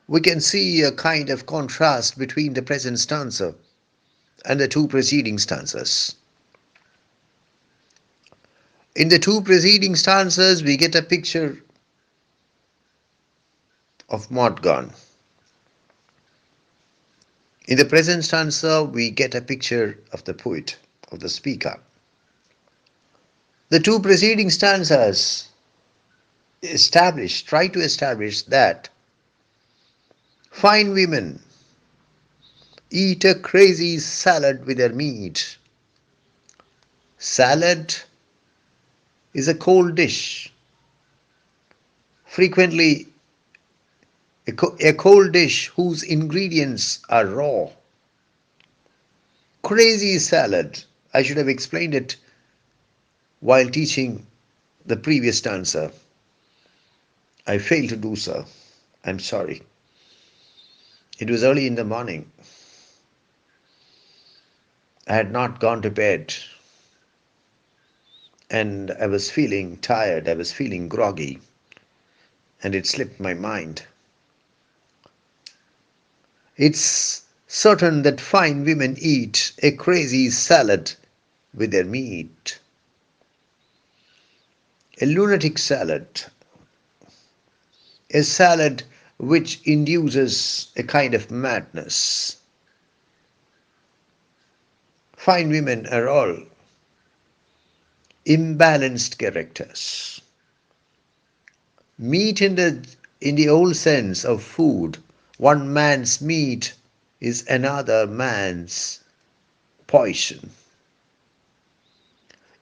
we can see a kind of contrast between the present stanza and the two preceding stanzas. In the two preceding stanzas, we get a picture of Morgan. In the present stanza, we get a picture of the poet, of the speaker. The two preceding stanzas try to establish that fine women eat a crazy salad with their meat. Salad is a cold dish, frequently a cold dish whose ingredients are raw. Crazy salad. I should have explained it while teaching the previous stanza. I failed to do so. I'm sorry. It was early in the morning. I had not gone to bed, and I was feeling tired. I was feeling groggy, and it slipped my mind. It's certain that fine women eat a crazy salad with their meat. A lunatic salad, a salad which induces a kind of madness. Fine women are all imbalanced characters. Meat in the old sense of food, one man's meat is another man's poison.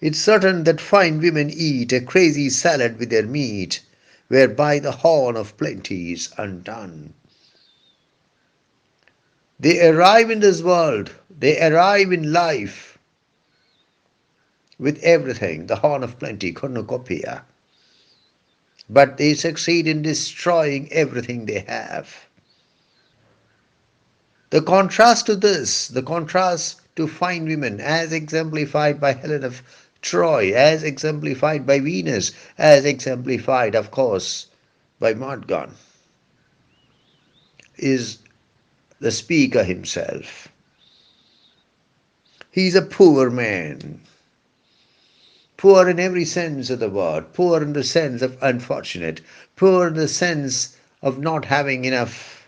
It's certain that fine women eat a crazy salad with their meat, whereby the horn of plenty is undone. They arrive in this world, They arrive in life with everything, the horn of plenty, cornucopia, but they succeed in destroying everything they have. The contrast to this, the contrast to fine women, as exemplified by Helen of Troy, as exemplified by Venus, as exemplified, of course, by Morgan, is the speaker himself. He's a poor man, poor in every sense of the word, poor in the sense of unfortunate, poor in the sense of not having enough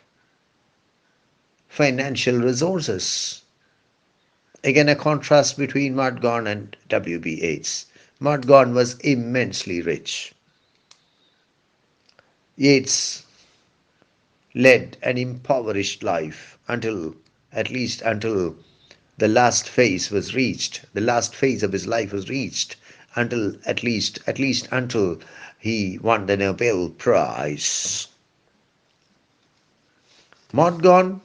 financial resources. Again, a contrast between Morgan and W.B. Yeats. Morgan was immensely rich. Yeats led an impoverished life until, at least until the last phase was reached. The last phase of his life was reached until at least until he won the Nobel Prize. Morgan,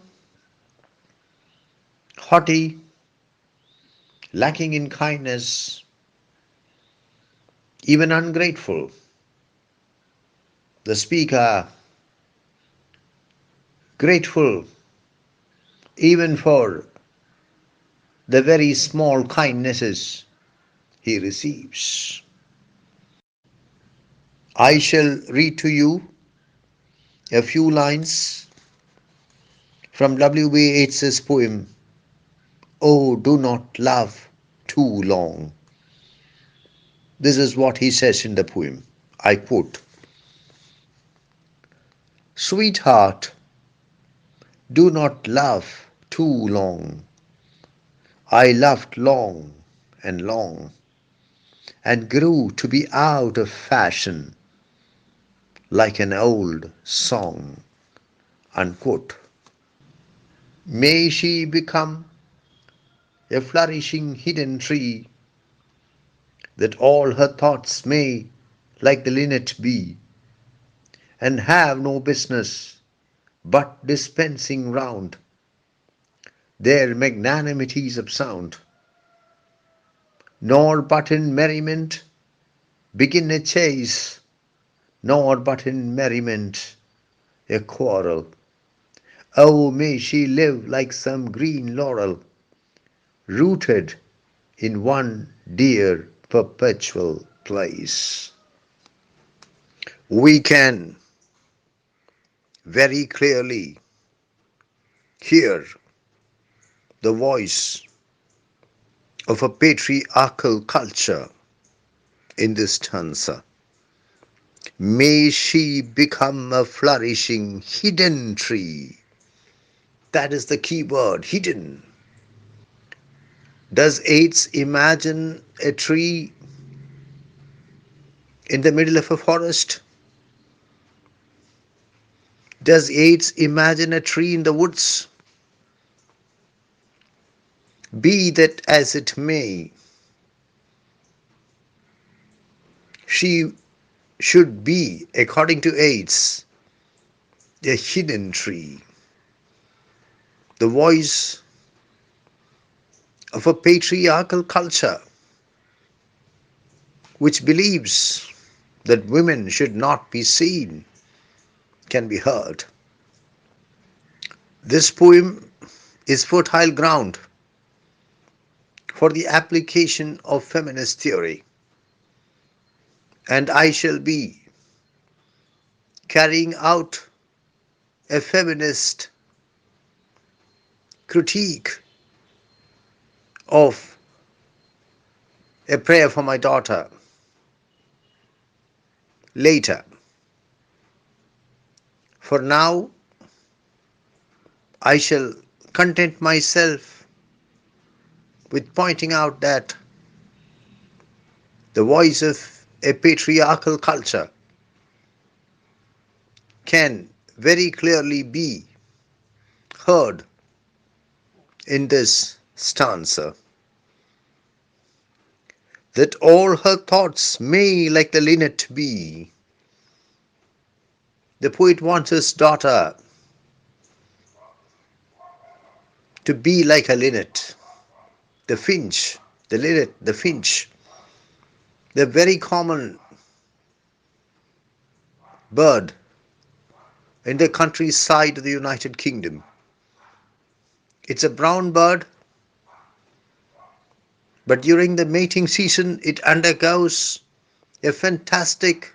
haughty, lacking in kindness, even ungrateful. The speaker, grateful even for the very small kindnesses he receives. I shall read to you a few lines from W. B. Yeats's poem, Oh, do not love too long. This is what he says in the poem. I quote, Sweetheart, do not love too long. I loved long and long, and grew to be out of fashion, like an old song. Unquote. May she become a flourishing hidden tree, that all her thoughts may, like the linnet, be, and have no business but dispensing round their magnanimities of sound, nor but in merriment begin a chase, nor but in merriment a quarrel. Oh, may she live like some green laurel, rooted in one dear perpetual place. We can very clearly hear the voice of a patriarchal culture in this stanza. May she become a flourishing hidden tree. That is the key word, hidden. Does Yeats imagine a tree in the middle of a forest? Does Yeats imagine a tree in the woods? Be that as it may, she should be, according to Yeats, a hidden tree, the voice of a patriarchal culture which believes that women should not be seen, can be heard. This poem is fertile ground for the application of feminist theory, and I shall be carrying out a feminist critique of A Prayer for My Daughter later. For now, I shall content myself with pointing out that the voice of a patriarchal culture can very clearly be heard in this stanza. That all her thoughts may like the linnet be. The poet wants his daughter to be like a linnet, the finch, the linnet, the finch, the very common bird in the countryside of the United Kingdom. It's a brown bird, but during the mating season it undergoes a fantastic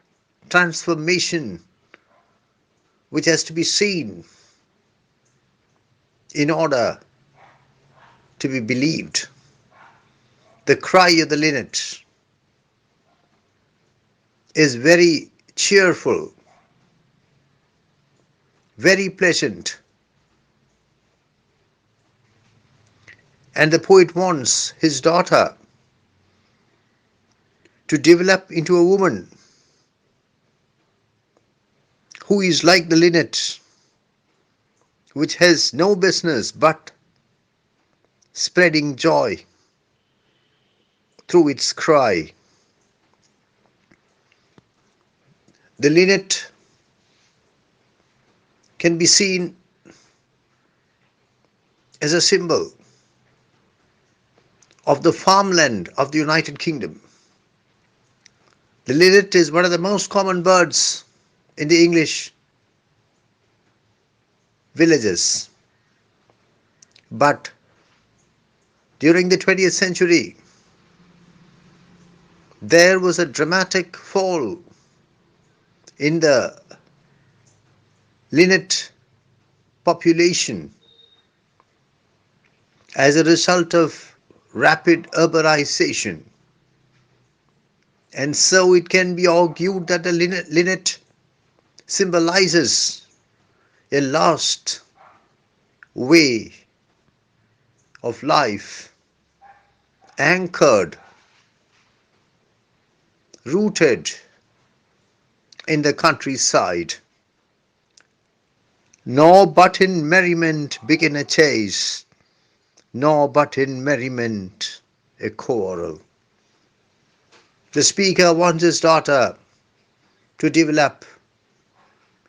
transformation which has to be seen in order to be believed. The cry of the linnet is very cheerful, very pleasant, and the poet wants his daughter to develop into a woman who is like the linnet, which has no business but spreading joy through its cry. The linnet can be seen as a symbol of the farmland of the United Kingdom. The linnet is one of the most common birds in the English villages. But during the 20th century, there was a dramatic fall in the linnet population as a result of rapid urbanization. And so it can be argued that the linnet symbolizes a lost way of life, anchored, rooted in the countryside. Nor but in merriment begin a chase, nor but in merriment a quarrel. The speaker wants his daughter to develop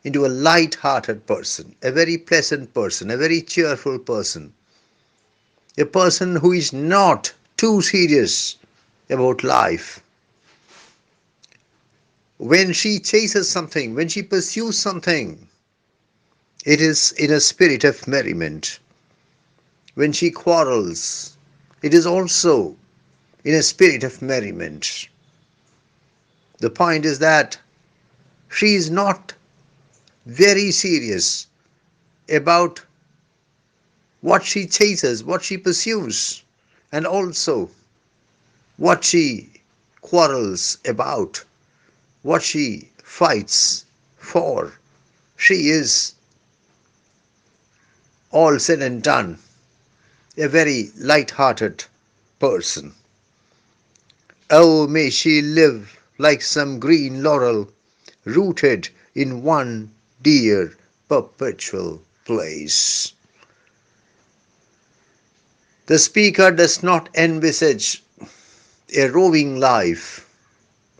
into a light-hearted person, a very pleasant person, a very cheerful person, a person who is not too serious about life. When she chases something, when she pursues something, it is in a spirit of merriment. When she quarrels, it is also in a spirit of merriment. The point is that she is not very serious about what she chases, what she pursues, and also what she quarrels about, what she fights for. She is, all said and done, a very light-hearted person. Oh, may she live like some green laurel, rooted in one dear perpetual place. The speaker does not envisage a roving life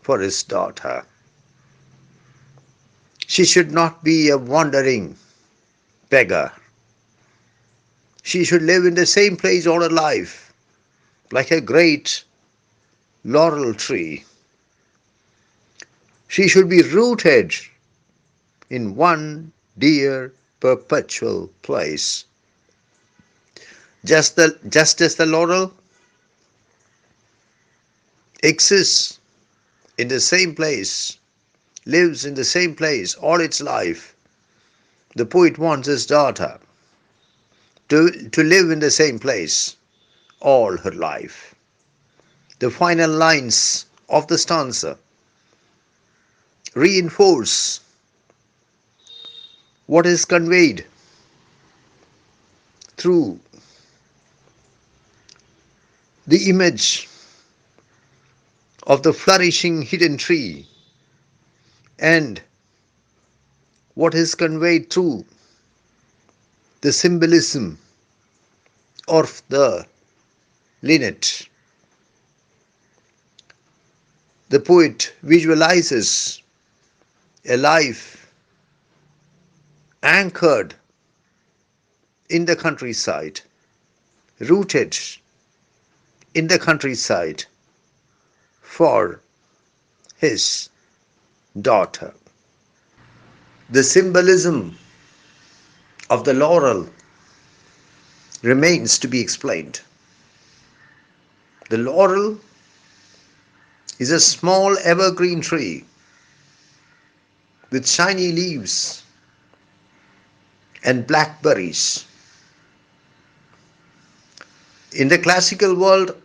for his daughter. She should not be a wandering beggar. She should live in the same place all her life, like a great laurel tree. She should be rooted in one dear perpetual place. Just as the laurel exists in the same place, lives in the same place all its life, the poet wants his daughter to live in the same place all her life. The final lines of the stanza reinforce what is conveyed through the image of the flourishing hidden tree and what is conveyed through the symbolism of the linnet. The poet visualizes a life anchored in the countryside, rooted in the countryside for his daughter. The symbolism of the laurel remains to be explained. The laurel is a small evergreen tree with shiny leaves and blackberries. In the classical world,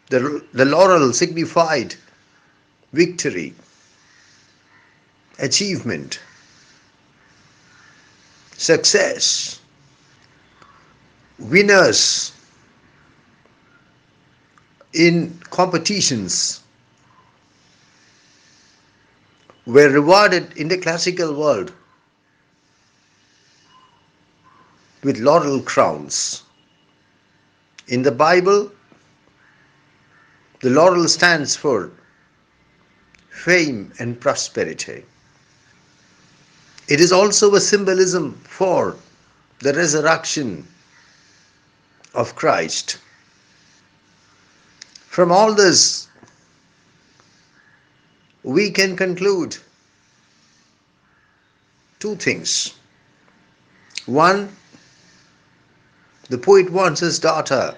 the laurel signified victory, achievement, success. Winners in competitions were rewarded in the classical world with laurel crowns. In the Bible, the laurel stands for fame and prosperity. It is also a symbolism for the resurrection of Christ. From all this, we can conclude two things. One, the poet wants his daughter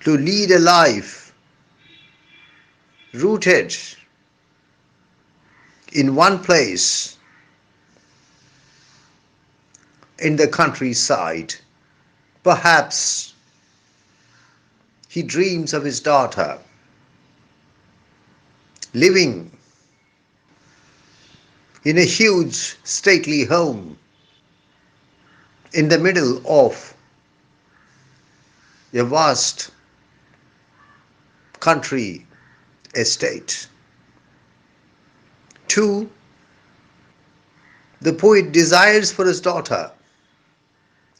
to lead a life rooted in one place in the countryside. Perhaps he dreams of his daughter living in a huge stately home in the middle of a vast country estate. Two, the poet desires for his daughter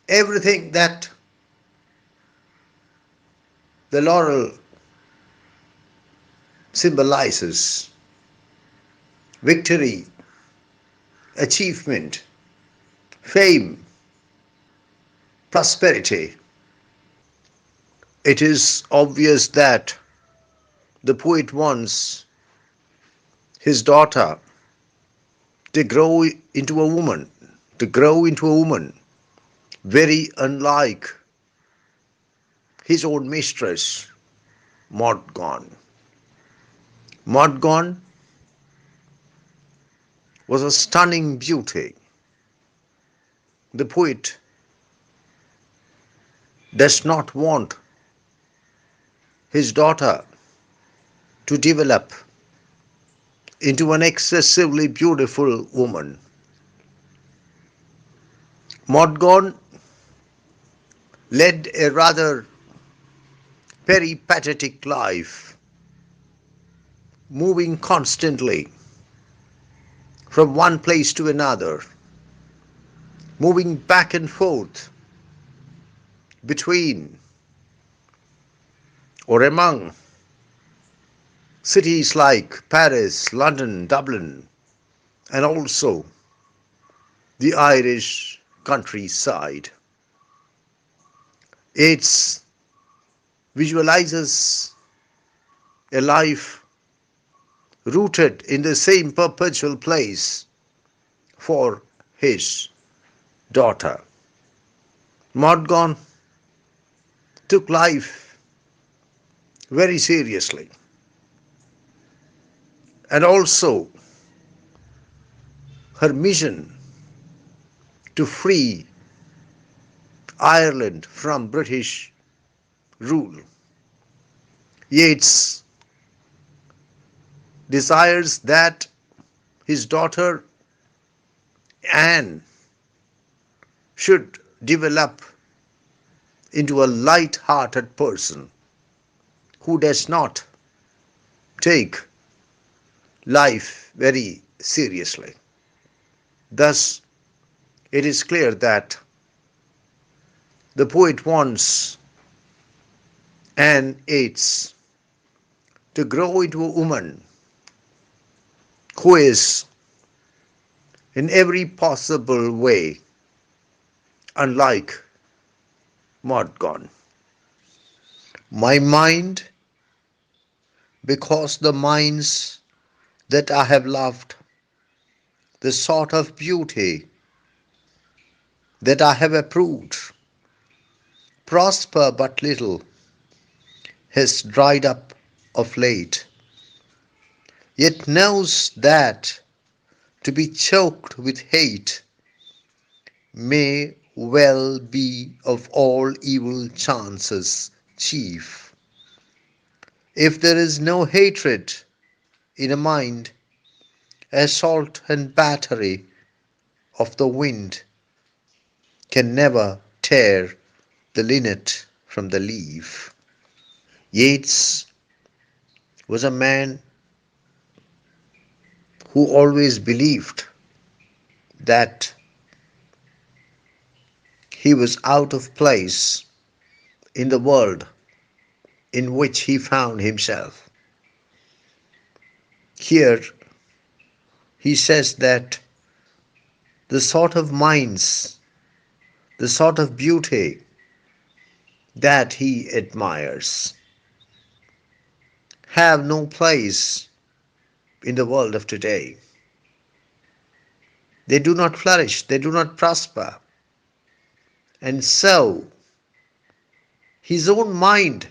everything that the laurel symbolizes: victory, achievement, fame, prosperity. It is obvious that the poet wants his daughter to grow into a woman, very unlike his own mistress, Morgan. Morgan was a stunning beauty. The poet does not want his daughter to develop into an excessively beautiful woman. Morgan led a rather peripatetic life, moving constantly from one place to another, moving back and forth between or among cities like Paris, London, Dublin, and also the Irish countryside. Yeats visualizes a life rooted in the same perpetual place for his daughter. Morgan took life very seriously, and also her mission to free Ireland from British rule. Yeats desires that his daughter Anne should develop into a light-hearted person who does not take life very seriously. Thus, it is clear that the poet wants Anne Yeats to grow into a woman who is in every possible way unlike Mod gone. My mind, because the minds that I have loved, the sort of beauty that I have approved, prosper but little, has dried up of late, yet knows that to be choked with hate may well be of all evil chances chief. If there is no hatred in a mind, assault and battery of the wind can never tear the linnet from the leaf. Yeats was a man who always believed that he was out of place in the world in which he found himself. Here he says that the sort of minds, the sort of beauty that he admires have no place in the world of today. They do not flourish, they do not prosper. And so his own mind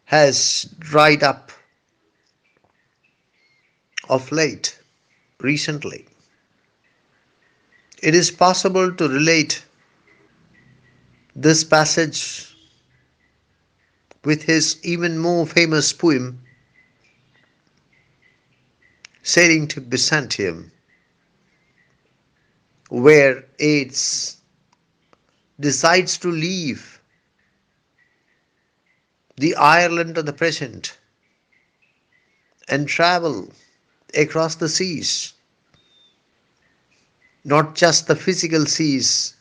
has dried up of late, recently. It is possible to relate this passage with his even more famous poem, Sailing to Byzantium, where Yeats decides to leave the Ireland of the present and travel across the seas, not just the physical seas,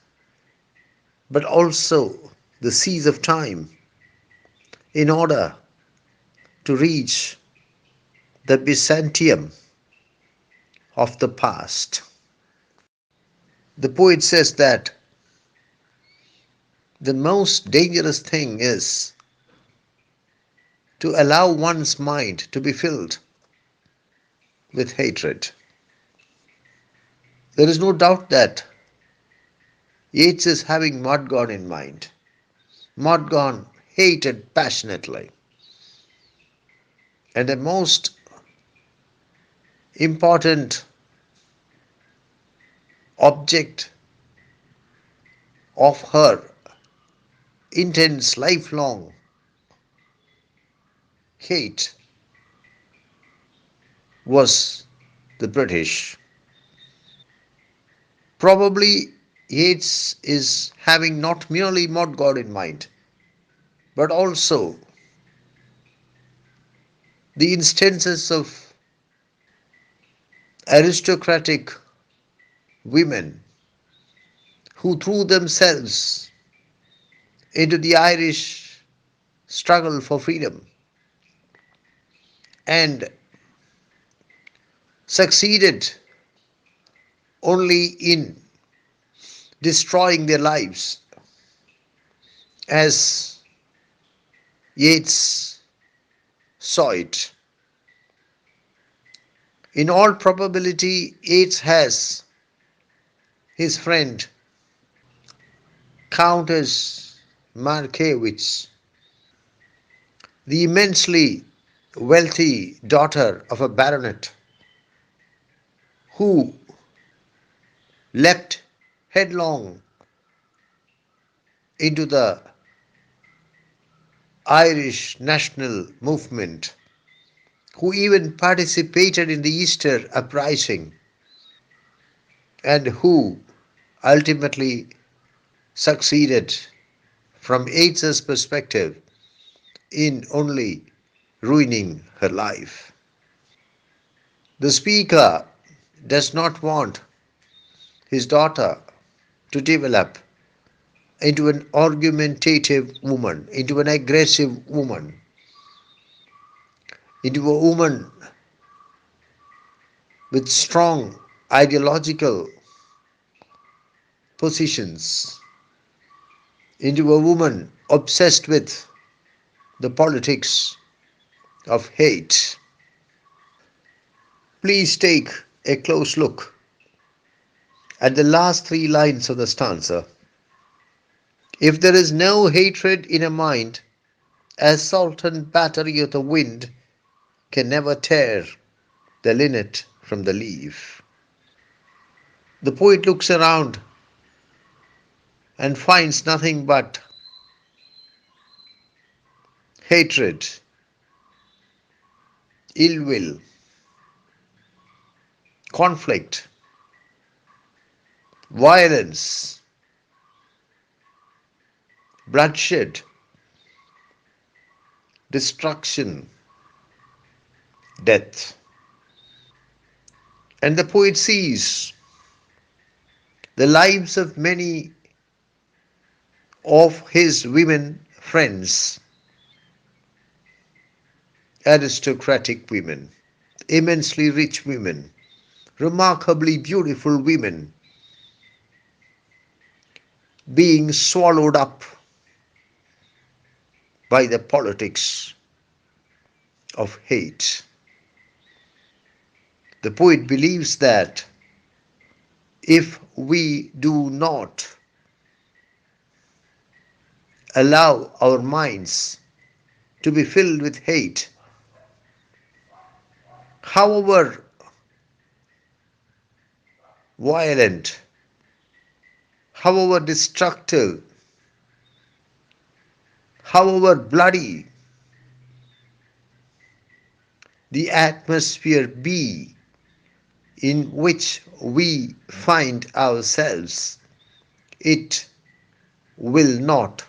but also the seas of time, in order to reach the Byzantium of the past. The poet says that the most dangerous thing is to allow one's mind to be filled with hatred. There is no doubt that Yeats is having Modgon in mind. Modgon hated passionately. And the most important object of her intense lifelong hate was the British. Probably Yeats is having not merely Modgon in mind, but also the instances of aristocratic women who threw themselves into the Irish struggle for freedom and succeeded only in destroying their lives, as Yeats saw it. In all probability, Yeats has his friend Countess Markiewicz, the immensely wealthy daughter of a baronet who leapt headlong into the Irish national movement, who even participated in the Easter uprising, and who ultimately succeeded, from Yeats's perspective, in only ruining her life. The speaker does not want his daughter to develop into an argumentative woman, into an aggressive woman, into a woman with strong ideological positions, into a woman obsessed with the politics of hate. Please take a close look at the last three lines of the stanza. If there is no hatred in a mind, assault and battery of the wind can never tear the linnet from the leaf. The poet looks around and finds nothing but hatred, ill will, conflict, violence, bloodshed, destruction, death. And the poet sees the lives of many of his women friends, aristocratic women, immensely rich women, remarkably beautiful women, being swallowed up by the politics of hate. The poet believes that if we do not allow our minds to be filled with hate, however violent, however destructive, however bloody the atmosphere be in which we find ourselves, it will not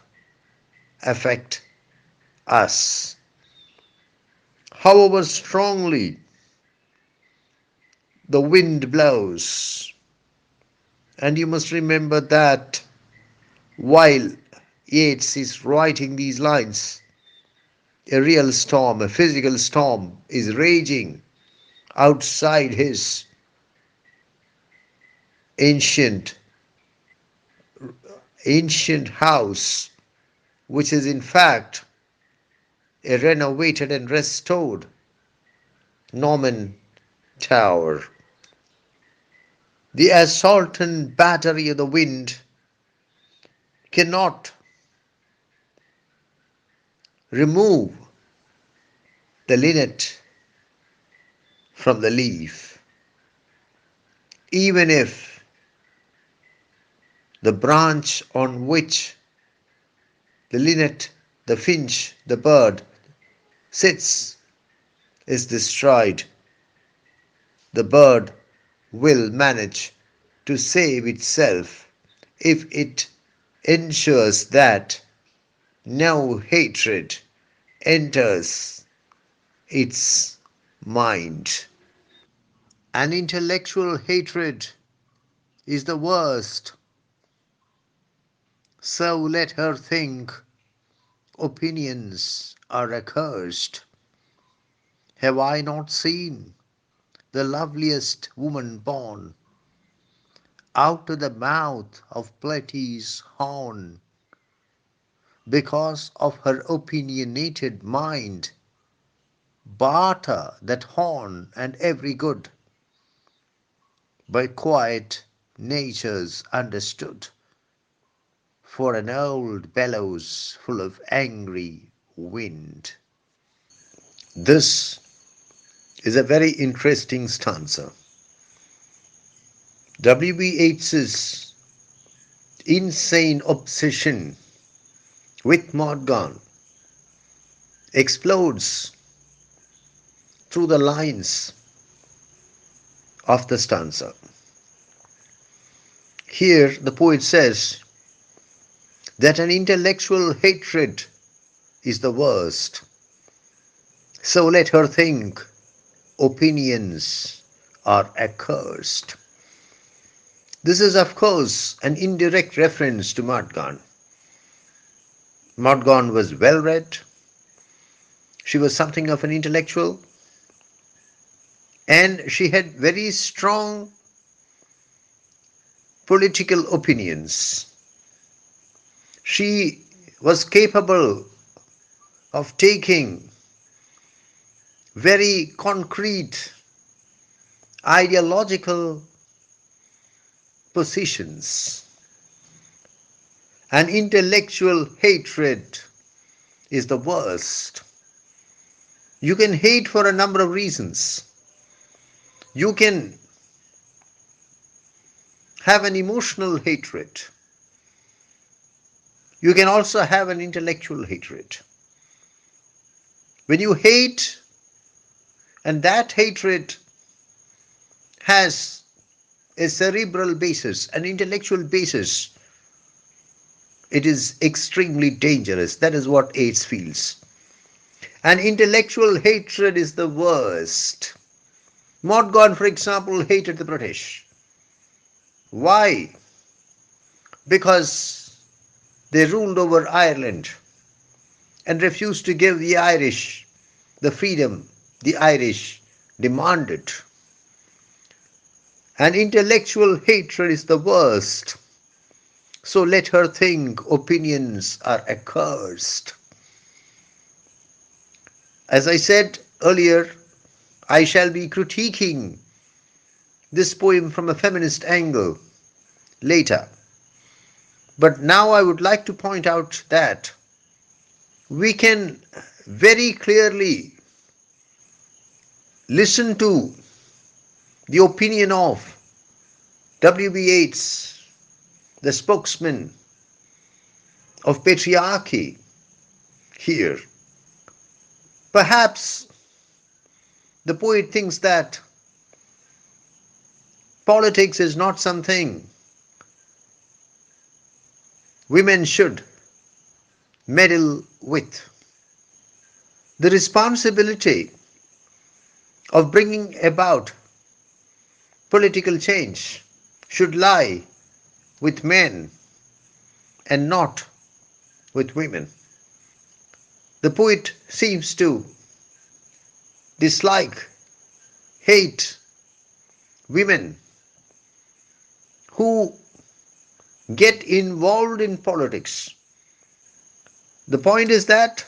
affect us. However strongly the wind blows, and you must remember that while Yeats is writing these lines, a real storm, a physical storm, is raging outside his ancient ancient house, which is in fact a renovated and restored Norman tower. The assault and battery of the wind cannot remove the linnet from the leaf, even if the branch on which the linnet, the finch, the bird sits is destroyed. The bird will manage to save itself if it ensures that no hatred enters its mind. An intellectual hatred is the worst, so let her think opinions are accursed. Have I not seen the loveliest woman born out of the mouth of Platy's horn? Because of her opinionated mind, barter that horn and every good by quiet natures understood for an old bellows full of angry wind. This is a very interesting stanza. W.B. Yeats's insane obsession with Morgan explodes through the lines of the stanza. Here the poet says that an intellectual hatred is the worst. So let her think opinions are accursed. This is, of course, an indirect reference to Mordaunt. Mordaunt was well read. She was something of an intellectual, and she had very strong political opinions. She was capable of taking very concrete ideological positions. And intellectual hatred is the worst. You can hate for a number of reasons. You can have an emotional hatred. You can also have an intellectual hatred. When you hate, and that hatred has a cerebral basis, an intellectual basis, it is extremely dangerous. That is what AIDS feels. And intellectual hatred is the worst. Morgan, for example, hated the British. Why? Because they ruled over Ireland and refused to give the Irish the freedom the Irish demanded. And intellectual hatred is the worst. So let her think opinions are accursed. As I said earlier, I shall be critiquing this poem from a feminist angle later. But now I would like to point out that we can very clearly listen to the opinion of W.B. Yeats, the spokesman of patriarchy here. Perhaps the poet thinks that politics is not something women should meddle with. The responsibility of bringing about political change should lie with men and not with women. The poet seems to dislike, hate women who get involved in politics. The point is that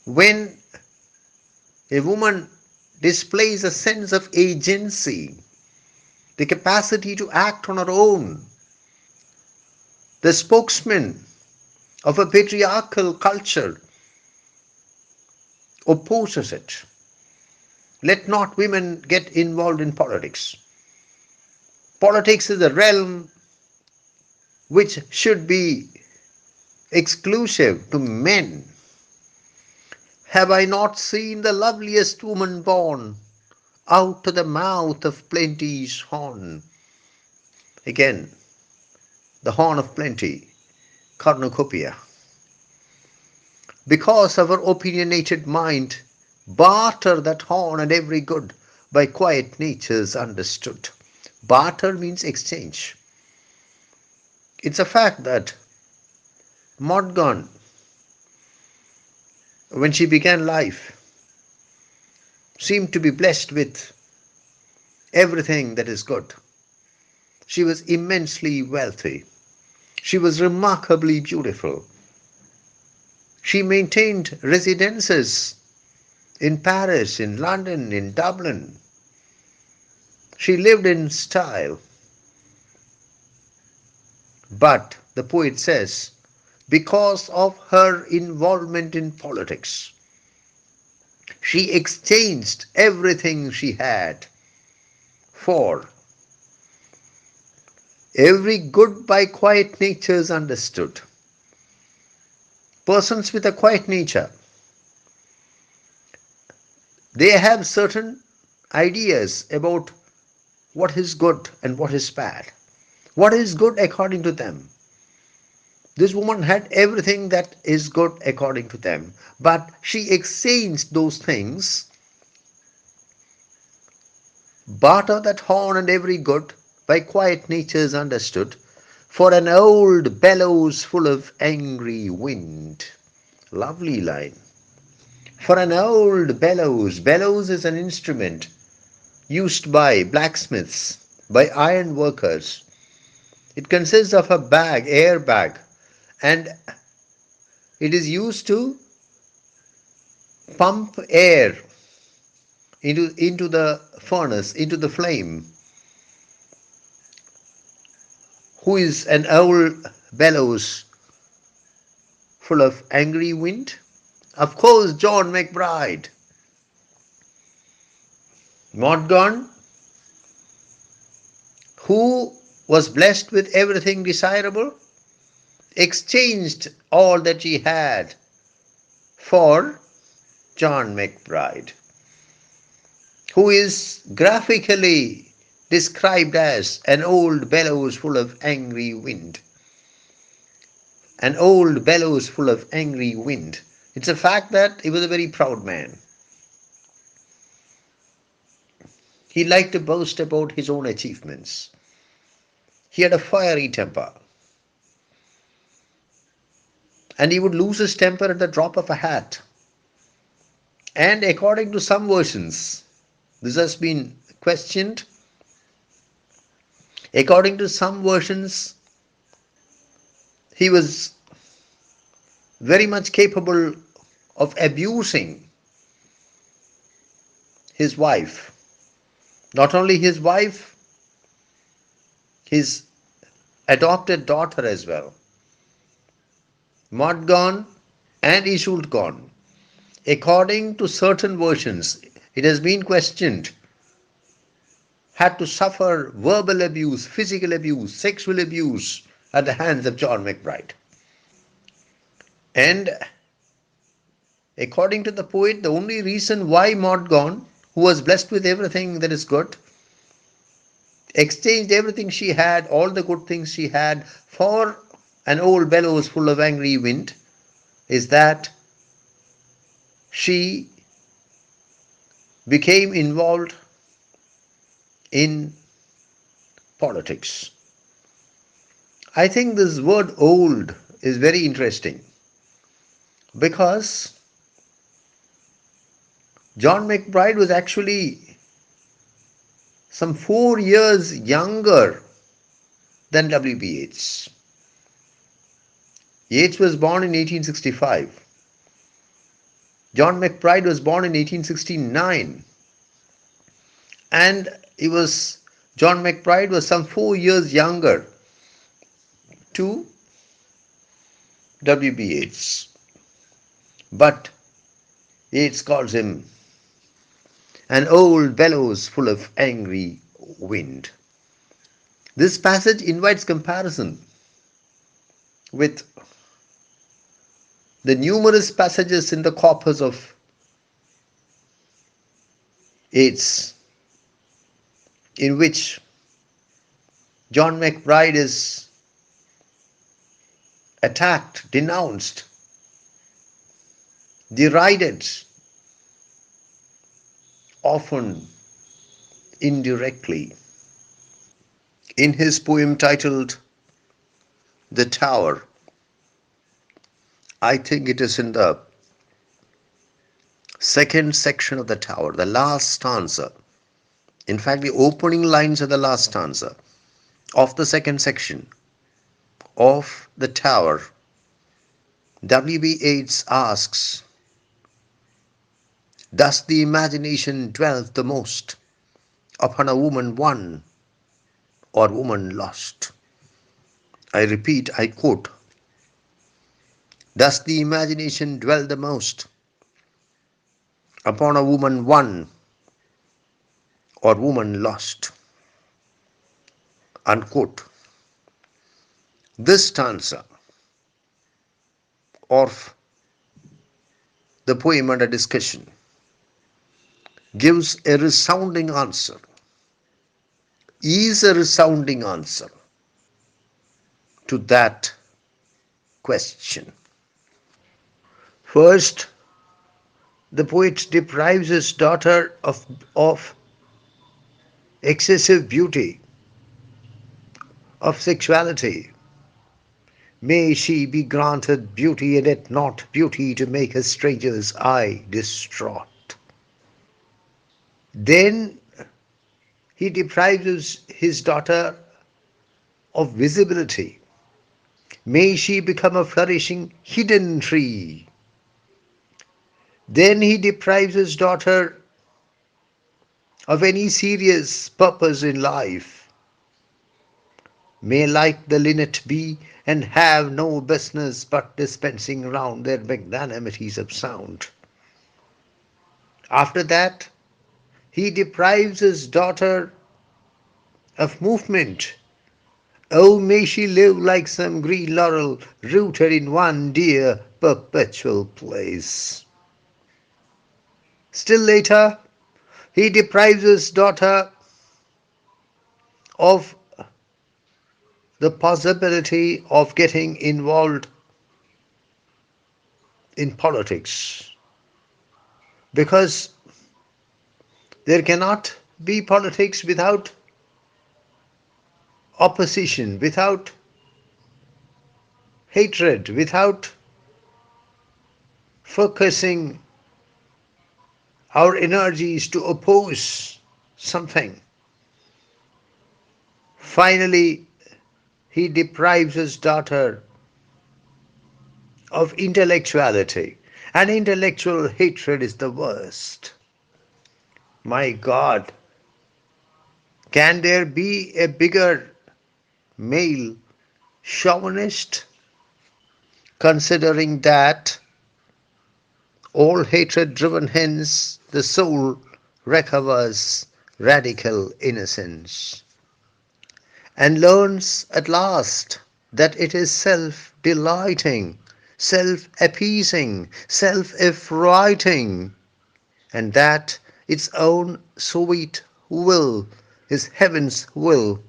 when a woman displays a sense of agency, the capacity to act on her own, the spokesman of a patriarchal culture opposes it. Let not women get involved in politics. Politics is a realm which should be exclusive to men. Have I not seen the loveliest woman born out of the mouth of plenty's horn? Again, the horn of plenty, cornucopia. Because our opinionated mind barter that horn and every good by quiet natures understood. Barter means exchange. It's a fact that Morgan, when she began life, seemed to be blessed with everything that is good. She was immensely wealthy. She was remarkably beautiful. She maintained residences in Paris, in London, in Dublin. She lived in style. But, the poet says, because of her involvement in politics, she exchanged everything she had for every good by quiet natures understood. Persons with a quiet nature, they have certain ideas about what is good and what is bad. What is good according to them? This woman had everything that is good according to them, but she exchanged those things, barter that horn and every good by quiet natures understood, for an old bellows full of angry wind. Lovely line. For an old bellows. Bellows is an instrument used by blacksmiths, by iron workers. It consists of a bag, air bag, and it is used to pump air into the furnace, into the flame. Who is an old bellows full of angry wind? Of course, John McBride. Morgan, who was blessed with everything desirable, exchanged all that she had for John McBride, who is graphically described as an old bellows full of angry wind. An old bellows full of angry wind. It's a fact that he was a very proud man. He liked to boast about his own achievements. He had a fiery temper, and he would lose his temper at the drop of a hat. And according to some versions, this has been questioned. According to some versions, he was very much capable of abusing his wife. Not only his wife, his adopted daughter as well. Modgon and Ishultgon. According to certain versions, it has been questioned, had to suffer verbal abuse, physical abuse, sexual abuse at the hands of John McBride. And according to the poet, the only reason why Modgon, who was blessed with everything that is good, exchanged everything she had, all the good things she had, for an old bellows full of angry wind, is that she became involved in politics. I think this word old is very interesting because John McBride was actually some 4 years younger than W.B. Yeats. Yeats was born in 1865. John McBride was born in 1869. And John McBride was some 4 years younger to W.B. Yeats. But Yeats calls him an old bellows full of angry wind. This passage invites comparison with the numerous passages in the corpus of Yeats in which John McBride is attacked, denounced, derided, often indirectly. In his poem titled The Tower, I think it is in the second section of the tower, the last stanza. In fact, the opening lines of the last stanza of the second section of the tower, W.B. Yeats asks, does the imagination dwell the most upon a woman won or woman lost? I repeat, I quote, does the imagination dwell the most upon a woman won or woman lost? Unquote. This stanza of the poem under discussion gives a resounding answer, is a resounding answer to that question. First, the poet deprives his daughter of excessive beauty, of sexuality. May she be granted beauty and yet not beauty to make a stranger's eye distraught. Then he deprives his daughter of visibility. May she become a flourishing hidden tree. Then he deprives his daughter of any serious purpose in life. May like the linnet be, and have no business but dispensing round their magnanimities of sound. After that, he deprives his daughter of movement. Oh, may she live like some green laurel rooted in one dear perpetual place. Still later, he deprives his daughter of the possibility of getting involved in politics because there cannot be politics without opposition, without hatred, without focusing our energies to oppose something. Finally, he deprives his daughter of intellectuality. And intellectual hatred is the worst. My God, can there be a bigger male chauvinist? Considering that all hatred driven hence the soul recovers radical innocence and learns at last that it is self delighting, self appeasing, self affrighting, and that its own sweet will is heaven's will.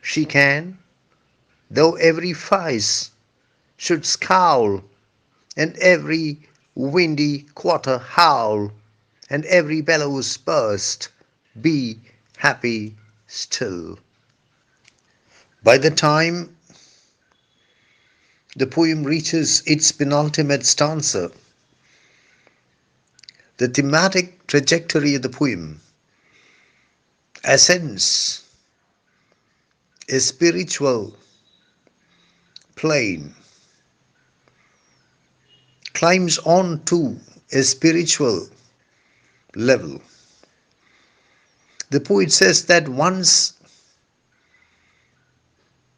She can, though every face should scowl, and every windy quarter howl, and every bellows burst, be happy still. By the time the poem reaches its penultimate stanza, the thematic trajectory of the poem ascends a spiritual plane, climbs on to a spiritual level. The poet says that once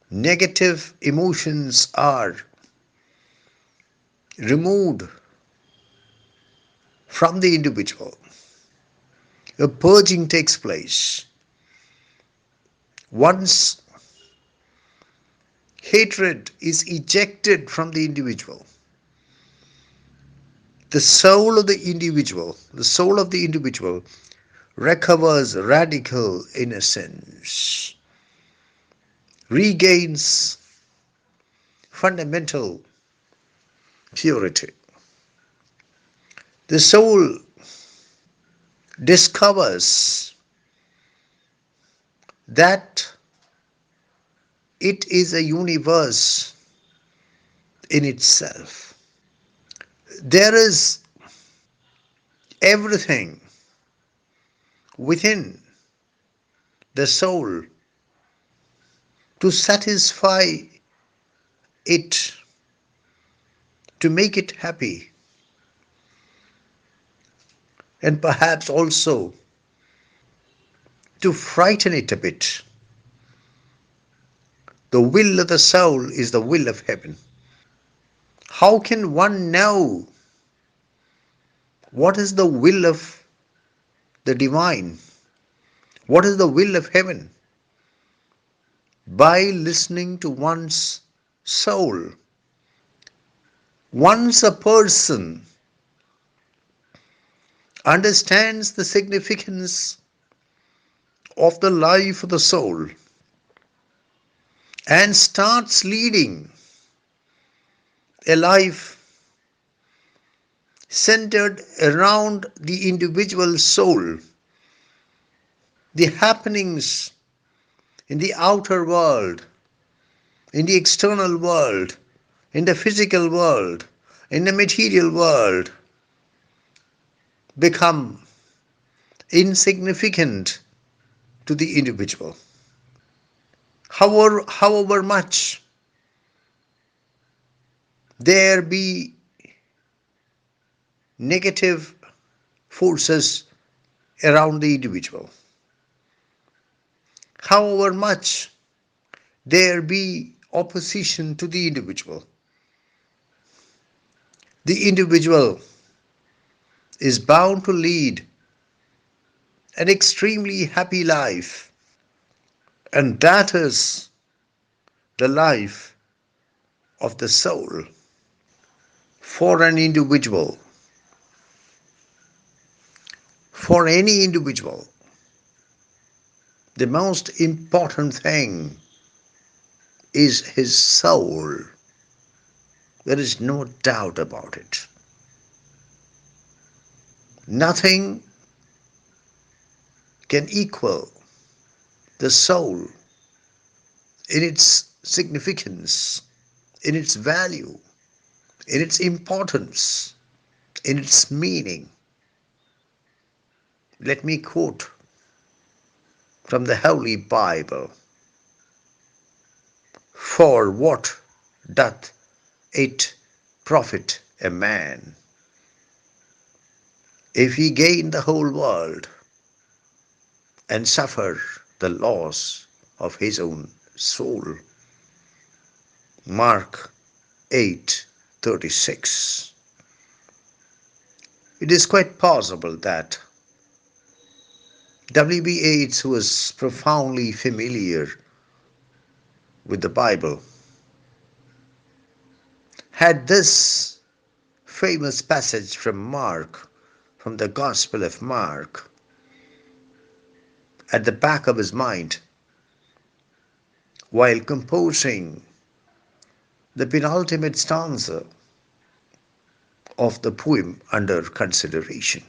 negative emotions are removed from the individual, a purging takes place. Once hatred is ejected from the individual, the soul of the individual recovers radical innocence, regains fundamental purity. The soul discovers that it is a universe in itself. There is everything within the soul to satisfy it, to make it happy, and perhaps also to frighten it a bit. The will of the soul is the will of heaven. How can one know what is the will of the divine? What is the will of heaven? By listening to one's soul. Once a person understands the significance of the life of the soul and starts leading a life centered around the individual soul, the happenings in the outer world, in the external world, in the physical world, in the material world, become insignificant to the individual. However much there be negative forces around the individual. However much there be opposition to the individual is bound to lead an extremely happy life, and that is the life of the soul. For an individual, for any individual, the most important thing is his soul. There is no doubt about it. Nothing can equal the soul in its significance, in its value, in its importance, in its meaning. Let me quote from the Holy Bible. For what doth it profit a man if he gain the whole world and suffer the loss of his own soul? Mark 8:36. It is quite possible that W.B. Yeats, who was profoundly familiar with the Bible, had this famous passage from the Gospel of Mark, at the back of his mind while composing the penultimate stanza of the poem under consideration.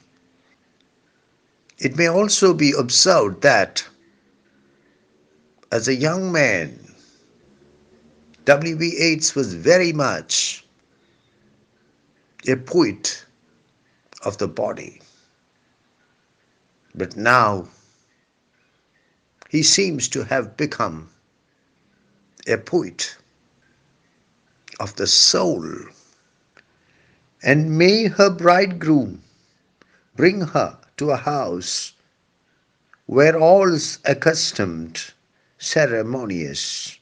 It may also be observed that as a young man, W.B. Yeats was very much a poet of the body, but now he seems to have become a poet of the soul. And may her bridegroom bring her to a house where all's accustomed, ceremonious.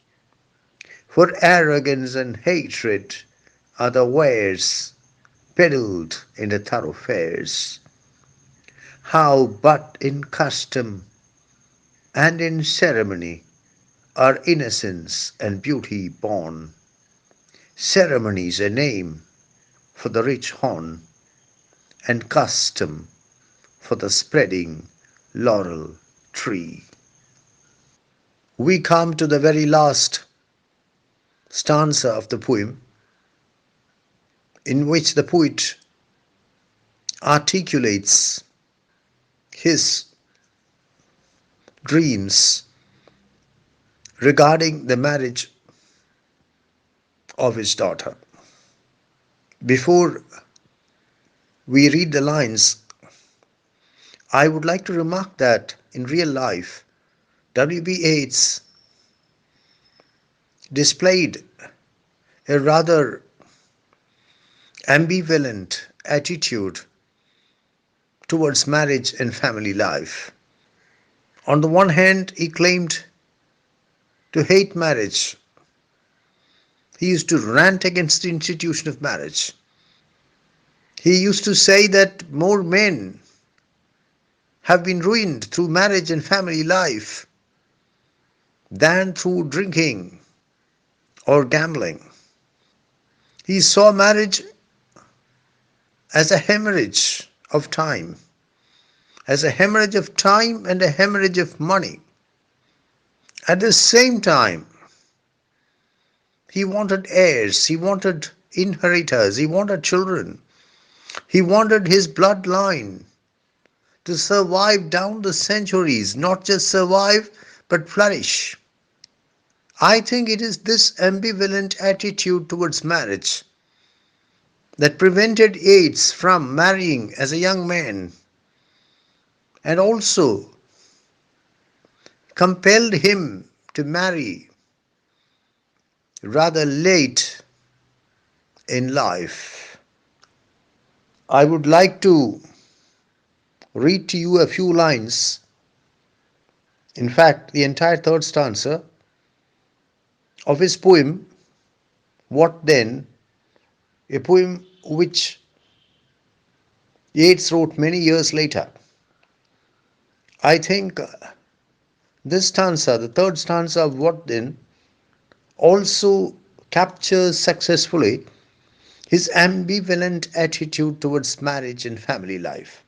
For arrogance and hatred are the wares peddled in the thoroughfares. How but in custom and in ceremony are innocence and beauty born. Ceremony's a name for the rich horn, and custom for the spreading laurel tree. We come to the very last stanza of the poem, in which the poet articulates his dreams regarding the marriage of his daughter. Before we read the lines, I would like to remark that in real life, W.B. Yeats displayed a rather ambivalent attitude towards marriage and family life. On the one hand, he claimed to hate marriage. He used to rant against the institution of marriage. He used to say that more men have been ruined through marriage and family life than through drinking or gambling. He saw marriage as a hemorrhage of time, as a hemorrhage of time and a hemorrhage of money. At the same time, he wanted heirs, he wanted inheritors, he wanted children, he wanted his bloodline to survive down the centuries, not just survive, but flourish. I think it is this ambivalent attitude towards marriage that prevented Yeats from marrying as a young man, and also compelled him to marry rather late in life. I would like to read to you a few lines, in fact, the entire third stanza of his poem, What Then? A poem which Yeats wrote many years later. I think this stanza, the third stanza of What Then, also captures successfully his ambivalent attitude towards marriage and family life.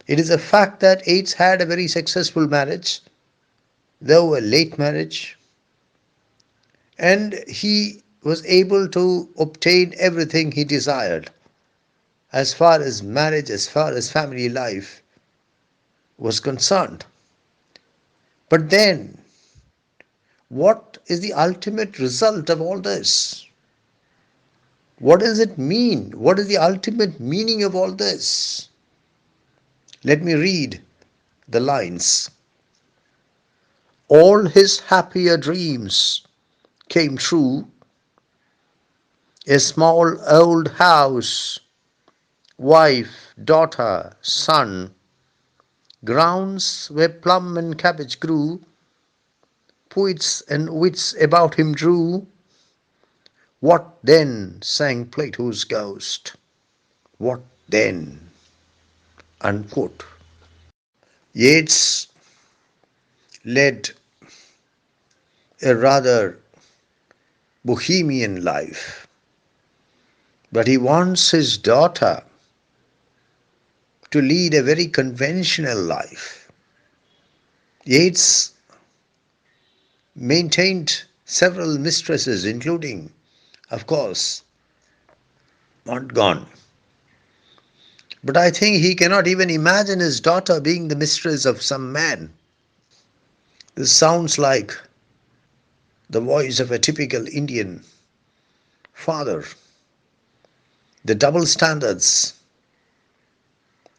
It is a fact that Yeats had a very successful marriage, though a late marriage, and he was able to obtain everything he desired as far as marriage, as far as family life was concerned. But then, what is the ultimate result of all this? What does it mean? What is the ultimate meaning of all this? Let me read the lines. All his happier dreams came true. A small old house, wife, daughter, son, grounds where plum and cabbage grew, poets and wits about him drew. What then, sang Plato's ghost? What then? Unquote. Yeats led a rather bohemian life, but he wants his daughter to lead a very conventional life. Yeats maintained several mistresses, including, of course, Montgone. But I think he cannot even imagine his daughter being the mistress of some man. This sounds like the voice of a typical Indian father. The double standards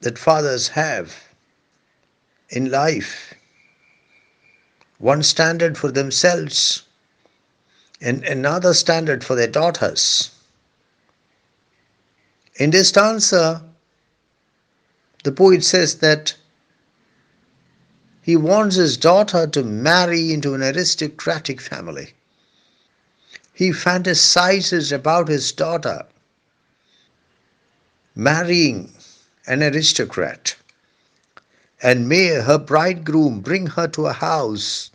that fathers have in life, one standard for themselves and another standard for their daughters. In this stanza, the poet says that he wants his daughter to marry into an aristocratic family. He fantasizes about his daughter marrying an aristocrat, and may her bridegroom bring her to a house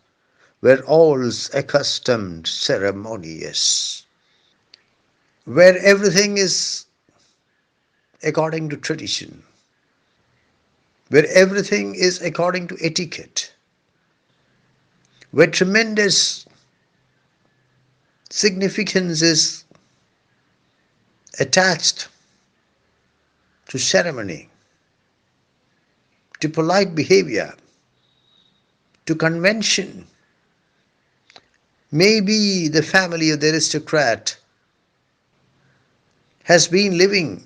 where all's accustomed ceremonious, where everything is according to tradition, where everything is according to etiquette, where tremendous significance is attached to ceremony, to polite behavior, to convention. Maybe the family of the aristocrat has been living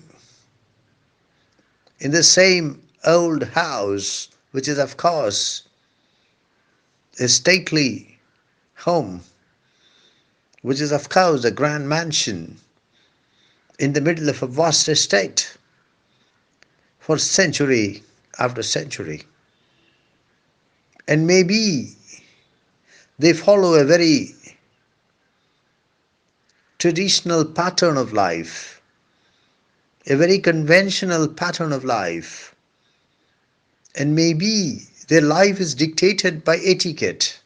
in the same old house, which is, of course, a stately home, which is, of course, a grand mansion in the middle of a vast estate for century after century. And maybe they follow a very traditional pattern of life, a very conventional pattern of life. And maybe their life is dictated by etiquette,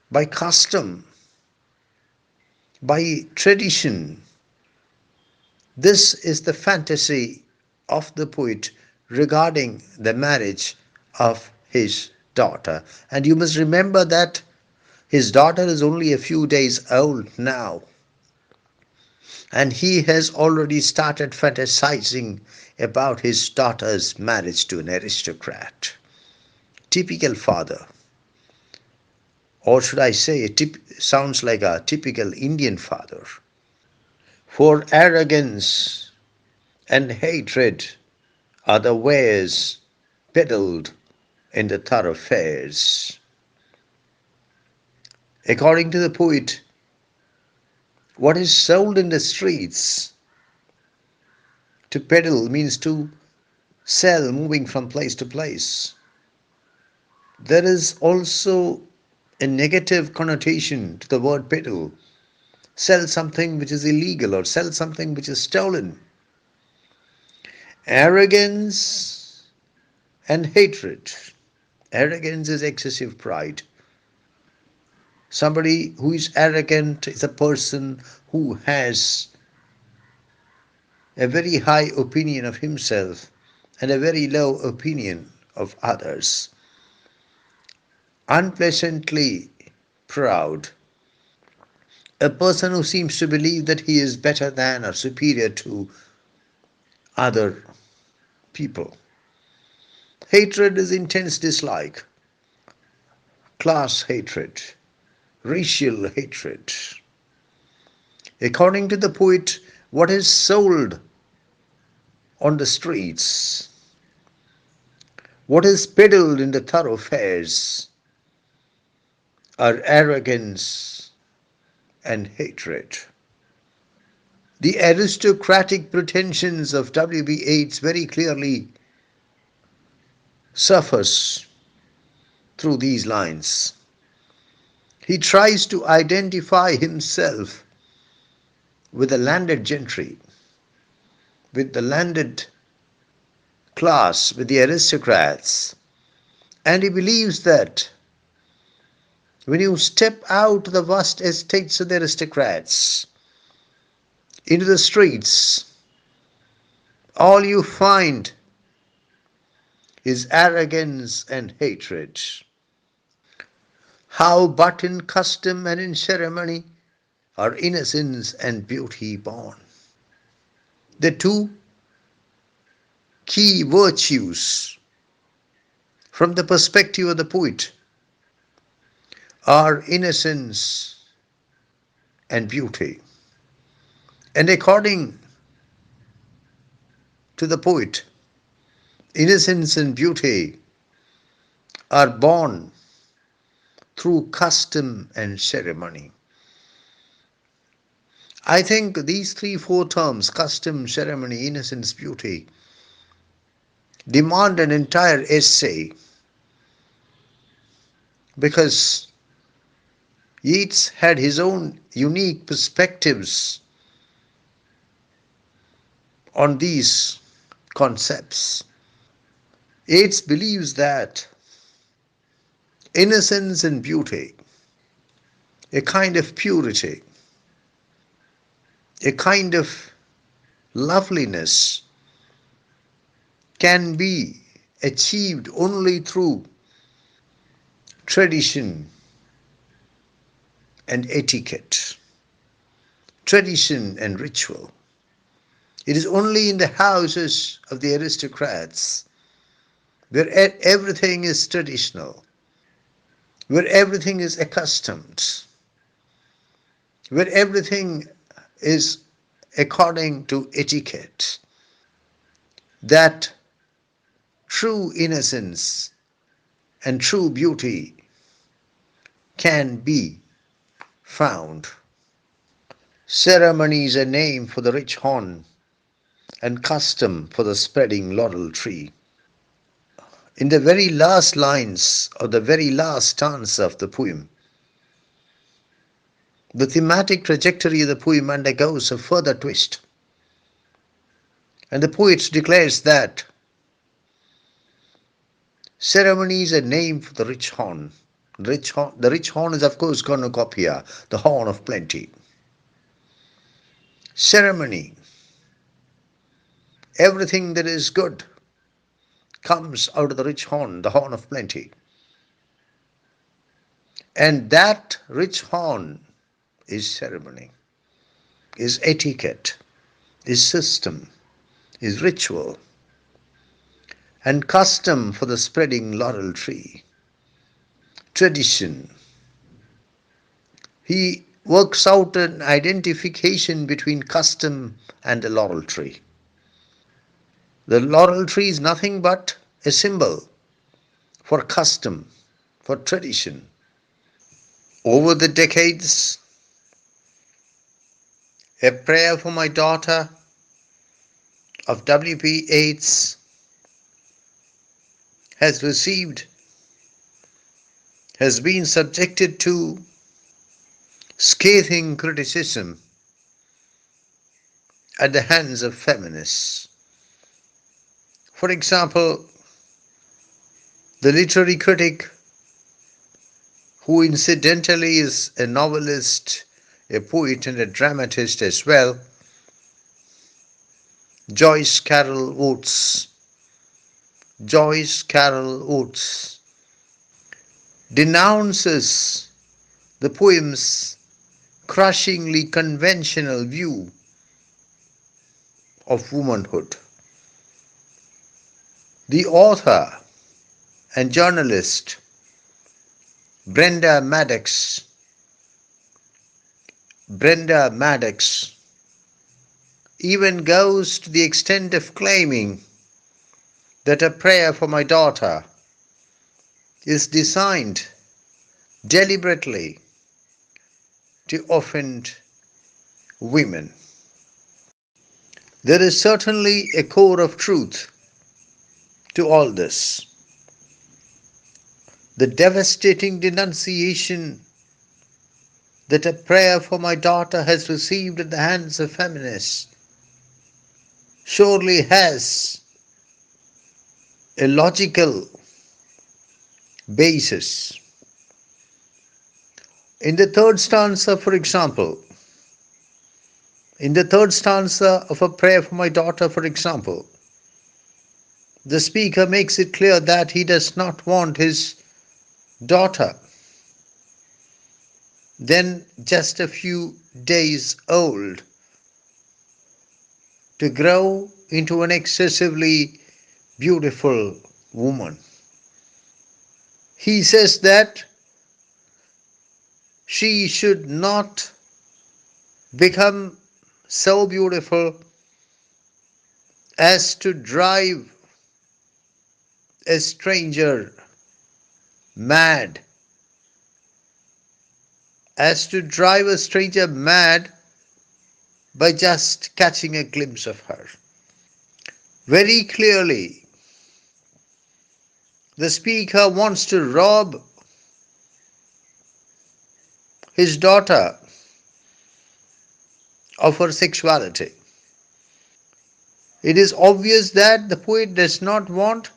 by custom, by tradition. This is the fantasy of the poet regarding the marriage of his daughter. And you must remember that his daughter is only a few days old now. And he has already started fantasizing about his daughter's marriage to an aristocrat. Typical father. Or should I say, sounds like a typical Indian father. For arrogance and hatred are the wares peddled in the thoroughfares. According to the poet, What is sold in the streets? To peddle means to sell, moving from place to place. There is also a negative connotation to the word peddle. Sell something which is illegal or sell something which is stolen. Arrogance and hatred. Arrogance is excessive pride. Somebody who is arrogant is a person who has a very high opinion of himself and a very low opinion of others. Unpleasantly proud. A person who seems to believe that he is better than or superior to other people. Hatred is intense dislike, class hatred, racial hatred. According to the poet, what is sold on the streets, what is peddled in the thoroughfares, are arrogance and hatred. The aristocratic pretensions of W.B. Yeats very clearly surface through these lines. He tries to identify himself with the landed gentry, with the landed class, with the aristocrats, and he believes that when you step out of the vast estates of the aristocrats into the streets, all you find is arrogance and hatred. How but in custom and in ceremony are innocence and beauty born. The two key virtues from the perspective of the poet are innocence and beauty. And according to the poet, innocence and beauty are born through custom and ceremony. I think these three, four terms, custom, ceremony, innocence, beauty, demand an entire essay because Yeats had his own unique perspectives on these concepts. Yeats believes that innocence and beauty, a kind of purity, a kind of loveliness can be achieved only through tradition and etiquette, tradition and ritual. It is only in the houses of the aristocrats where everything is traditional, where everything is accustomed, where everything is according to etiquette, that true innocence and true beauty can be found. Ceremony is a name for the rich horn and custom for the spreading laurel tree. In the very last lines of the very last stanza of the poem, the thematic trajectory of the poem undergoes a further twist. And the poet declares that ceremony is a name for the rich horn. The rich horn is, of course, cornucopia, the horn of plenty. Ceremony, everything that is good comes out of the rich horn, the horn of plenty. And that rich horn is ceremony, is etiquette, is system, is ritual, and custom for the spreading laurel tree. Tradition. He works out an identification between custom and the laurel tree. The laurel tree is nothing but a symbol for custom, for tradition. Over the decades, A Prayer for My Daughter of W.P. Yeats has received, has been subjected to scathing criticism at the hands of feminists. For example, the literary critic, who incidentally is a novelist, a poet, and a dramatist as well, Joyce Carol Oates. Joyce Carol Oates denounces the poem's crushingly conventional view of womanhood. The author and journalist Brenda Maddox Brenda Maddox even goes to the extent of claiming that A Prayer for My Daughter is designed deliberately to offend women. There is certainly a core of truth to all this. The devastating denunciation that A Prayer for My Daughter has received at the hands of feminists surely has a logical basis. In the third stanza, for example, in the third stanza of A Prayer for My Daughter, for example, the speaker makes it clear that he does not want his daughter, then just a few days old, to grow into an excessively beautiful woman. He says that she should not become so beautiful as to drive a stranger mad, as to drive a stranger mad by just catching a glimpse of her. Very clearly, the speaker wants to rob his daughter of her sexuality. It is obvious that the poet does not want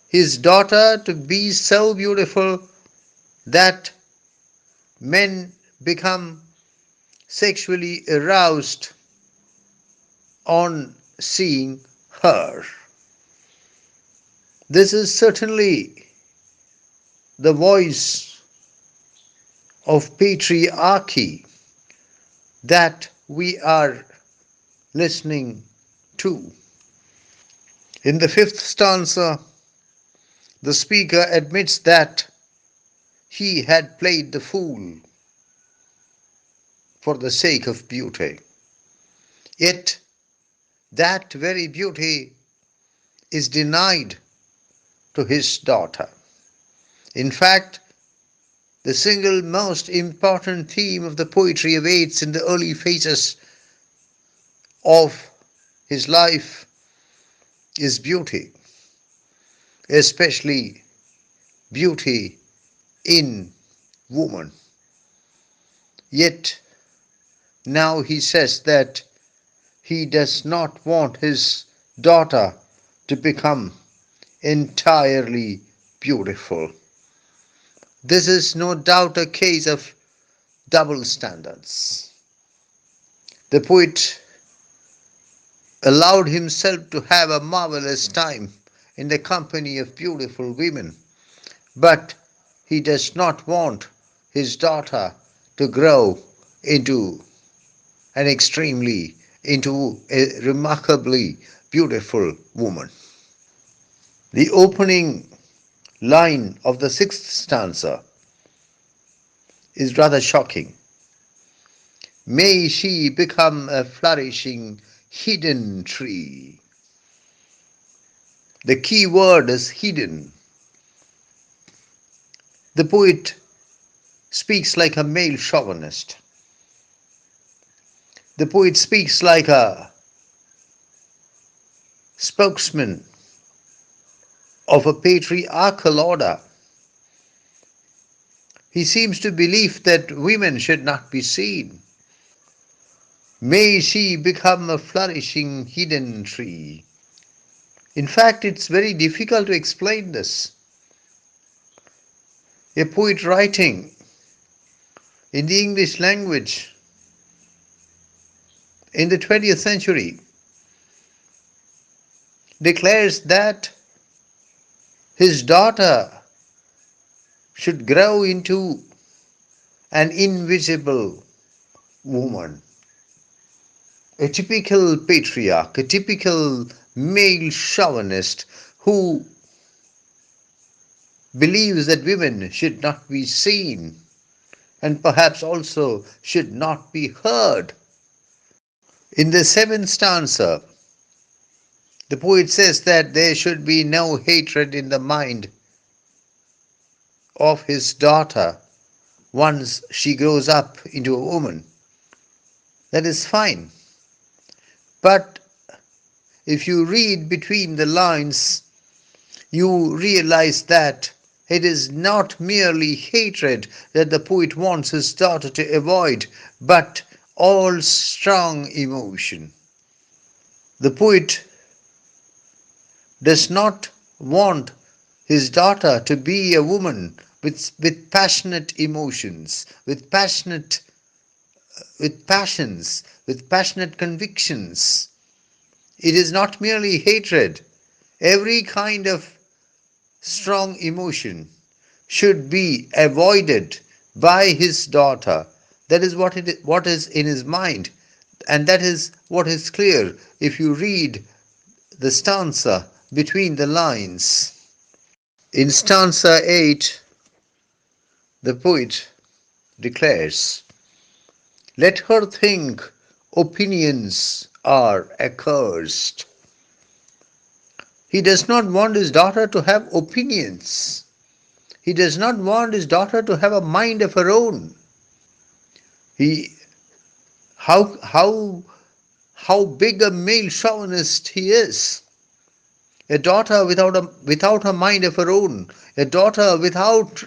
his daughter to be so beautiful that men become sexually aroused on seeing her. This is certainly the voice of patriarchy that we are listening to. In the fifth stanza, the speaker admits that he had played the fool for the sake of beauty. Yet that very beauty is denied to his daughter. In fact, the single most important theme of the poetry of Yeats in the early phases of his life is beauty, especially beauty in woman. Yet now he says that he does not want his daughter to become entirely beautiful. This is no doubt a case of double standards. The poet allowed himself to have a marvelous time in the company of beautiful women, but he does not want his daughter to grow into into a remarkably beautiful woman. The opening line of the sixth stanza is rather shocking. May she become a flourishing hidden tree. The key word is hidden. The poet speaks like a male chauvinist. The poet speaks like a spokesman of a patriarchal order. He seems to believe that women should not be seen. May she become a flourishing hidden tree. In fact, it's very difficult to explain this. A poet writing in the English language in the 20th century declares that his daughter should grow into an invisible woman, a typical patriarch, a typical male chauvinist who believes that women should not be seen and perhaps also should not be heard. In the seventh stanza, the poet says that there should be no hatred in the mind of his daughter once she grows up into a woman. That is fine. But if you read between the lines, you realize that it is not merely hatred that the poet wants his daughter to avoid, but all strong emotion. The poet does not want his daughter to be a woman with passionate emotions, with passions, with passionate convictions. It is not merely hatred. Every kind of strong emotion should be avoided by his daughter. That is what is in his mind, and that is what is clear if you read the stanza between the lines. In stanza 8, the poet declares, "Let her think opinions are accursed." He does not want his daughter to have opinions. He does not want his daughter to have a mind of her own. He how how how big a male chauvinist he is. A daughter without a mind of her own, a daughter without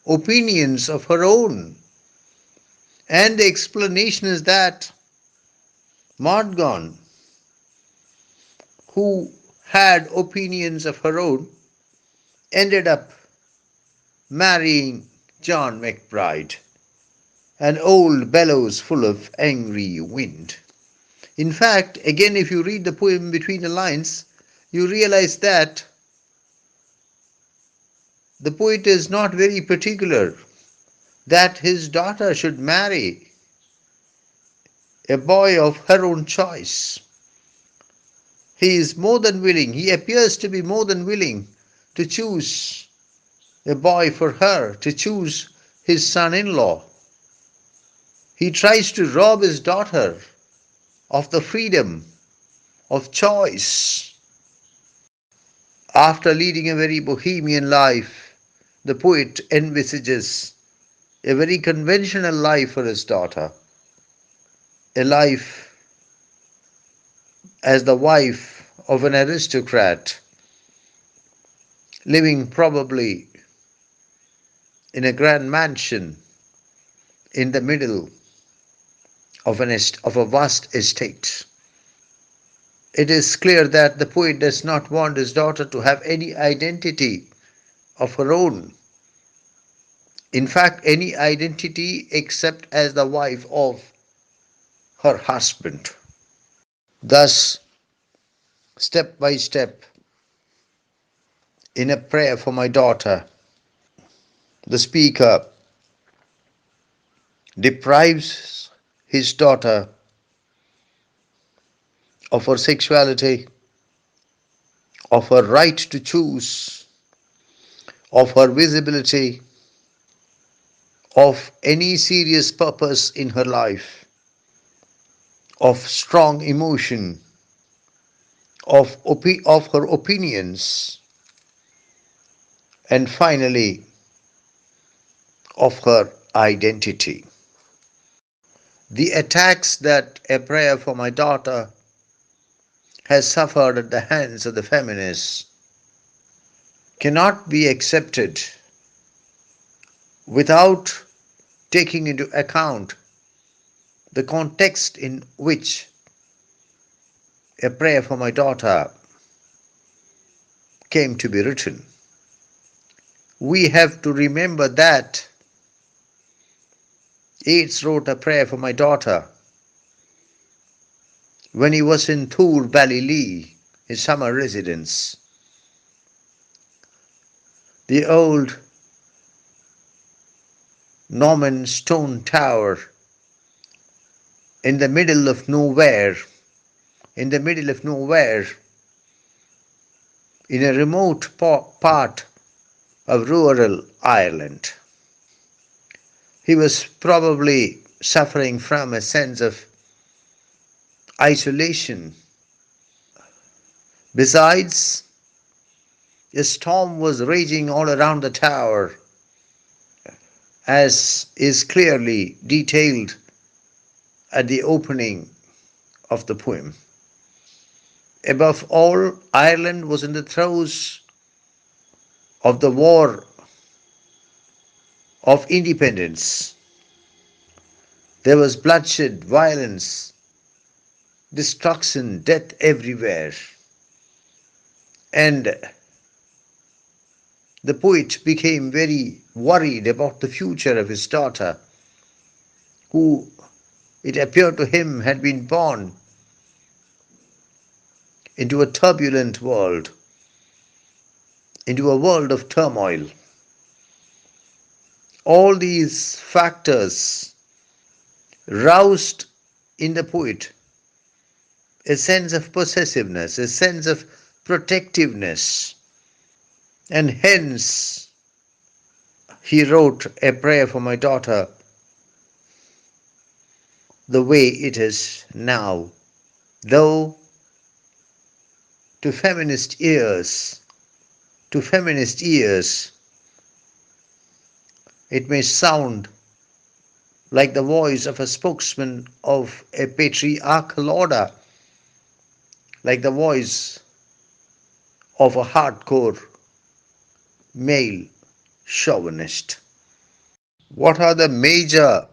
opinions of her own. And the explanation is that Mordgon, who had opinions of her own, ended up marrying John McBride, an old bellows full of angry wind. In fact, again, if you read the poem between the lines, you realize that the poet is not very particular that his daughter should marry a boy of her own choice. He is more than willing, he appears to be more than willing to choose a boy for her, to choose his son-in-law. He tries to rob his daughter of the freedom of choice. After leading a very bohemian life, the poet envisages a very conventional life for his daughter, a life as the wife of an aristocrat, living probably in a grand mansion in the middle of a vast estate. It is clear that the poet does not want his daughter to have any identity of her own. In fact, any identity except as the wife of her husband. Thus, step by step, in a prayer for my daughter, the speaker deprives his daughter of her sexuality, of her right to choose, of her visibility, of any serious purpose in her life, of strong emotion, of her opinions, and finally of her identity. The attacks that A Prayer for My Daughter has suffered at the hands of the feminists cannot be accepted without taking into account the context in which A Prayer for My Daughter came to be written. We have to remember that Yeats wrote A Prayer for My Daughter when he was in Tour Ballylee, his summer residence. The old Norman stone tower in the middle of nowhere, in the middle of nowhere, in a remote part of rural Ireland. He was probably suffering from a sense of isolation. Besides, a storm was raging all around the tower, as is clearly detailed at the opening of the poem. Above all, Ireland was in the throes of the war of independence. There was bloodshed, violence, destruction, death everywhere. And the poet became very worried about the future of his daughter, who, it appeared to him, had been born into a turbulent world, into a world of turmoil. All these factors roused in the poet a sense of possessiveness, a sense of protectiveness, and hence he wrote A Prayer for My Daughter the way it is now. Though to feminist ears, to feminist ears, it may sound like the voice of a spokesman of a patriarchal order, like the voice of a hardcore male chauvinist. What are the major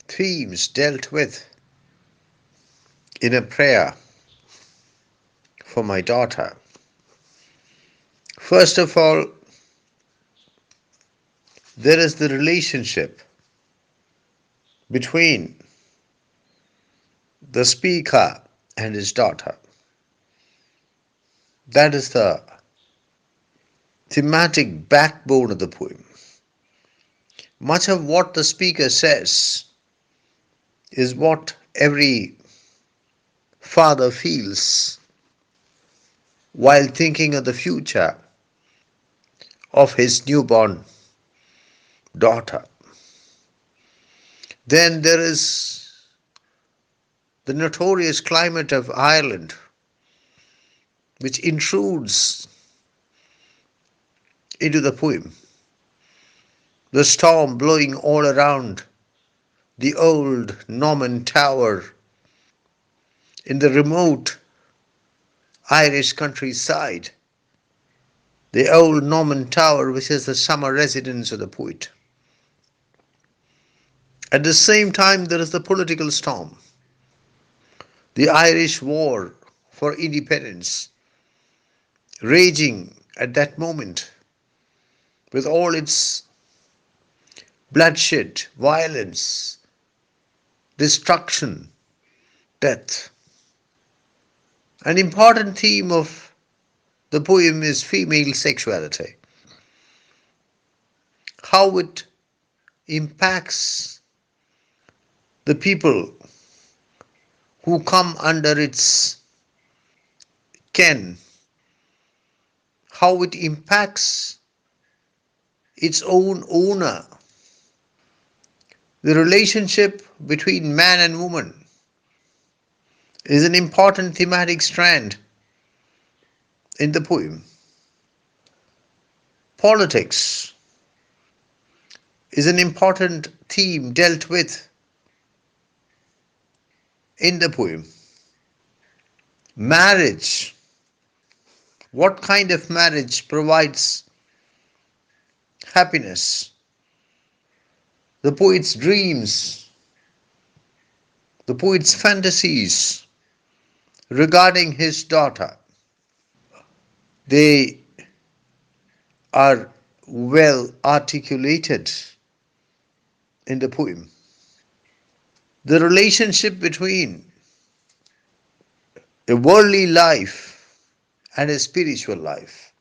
themes dealt with in A Prayer for My Daughter? First of all, there is the relationship between the speaker and his daughter. That is the thematic backbone of the poem. Much of what the speaker says is what every father feels while thinking of the future of his newborn daughter. Then there is the notorious climate of Ireland, which intrudes into the poem. The storm blowing all around the old Norman tower in the remote Irish countryside, the old Norman tower which is the summer residence of the poet. At the same time, there is the political storm, the Irish war for independence, raging at that moment with all its bloodshed, violence, destruction, death. An important theme of the poem is female sexuality, how it impacts the people who come under its ken, how it impacts its own owner, the relationship between man and woman is an important thematic strand in the poem. Politics is an important theme dealt with in the poem. Marriage. What kind of marriage provides happiness? The poet's dreams, the poet's fantasies regarding his daughter. They are well articulated in the poem. The relationship between a worldly life and a spiritual life,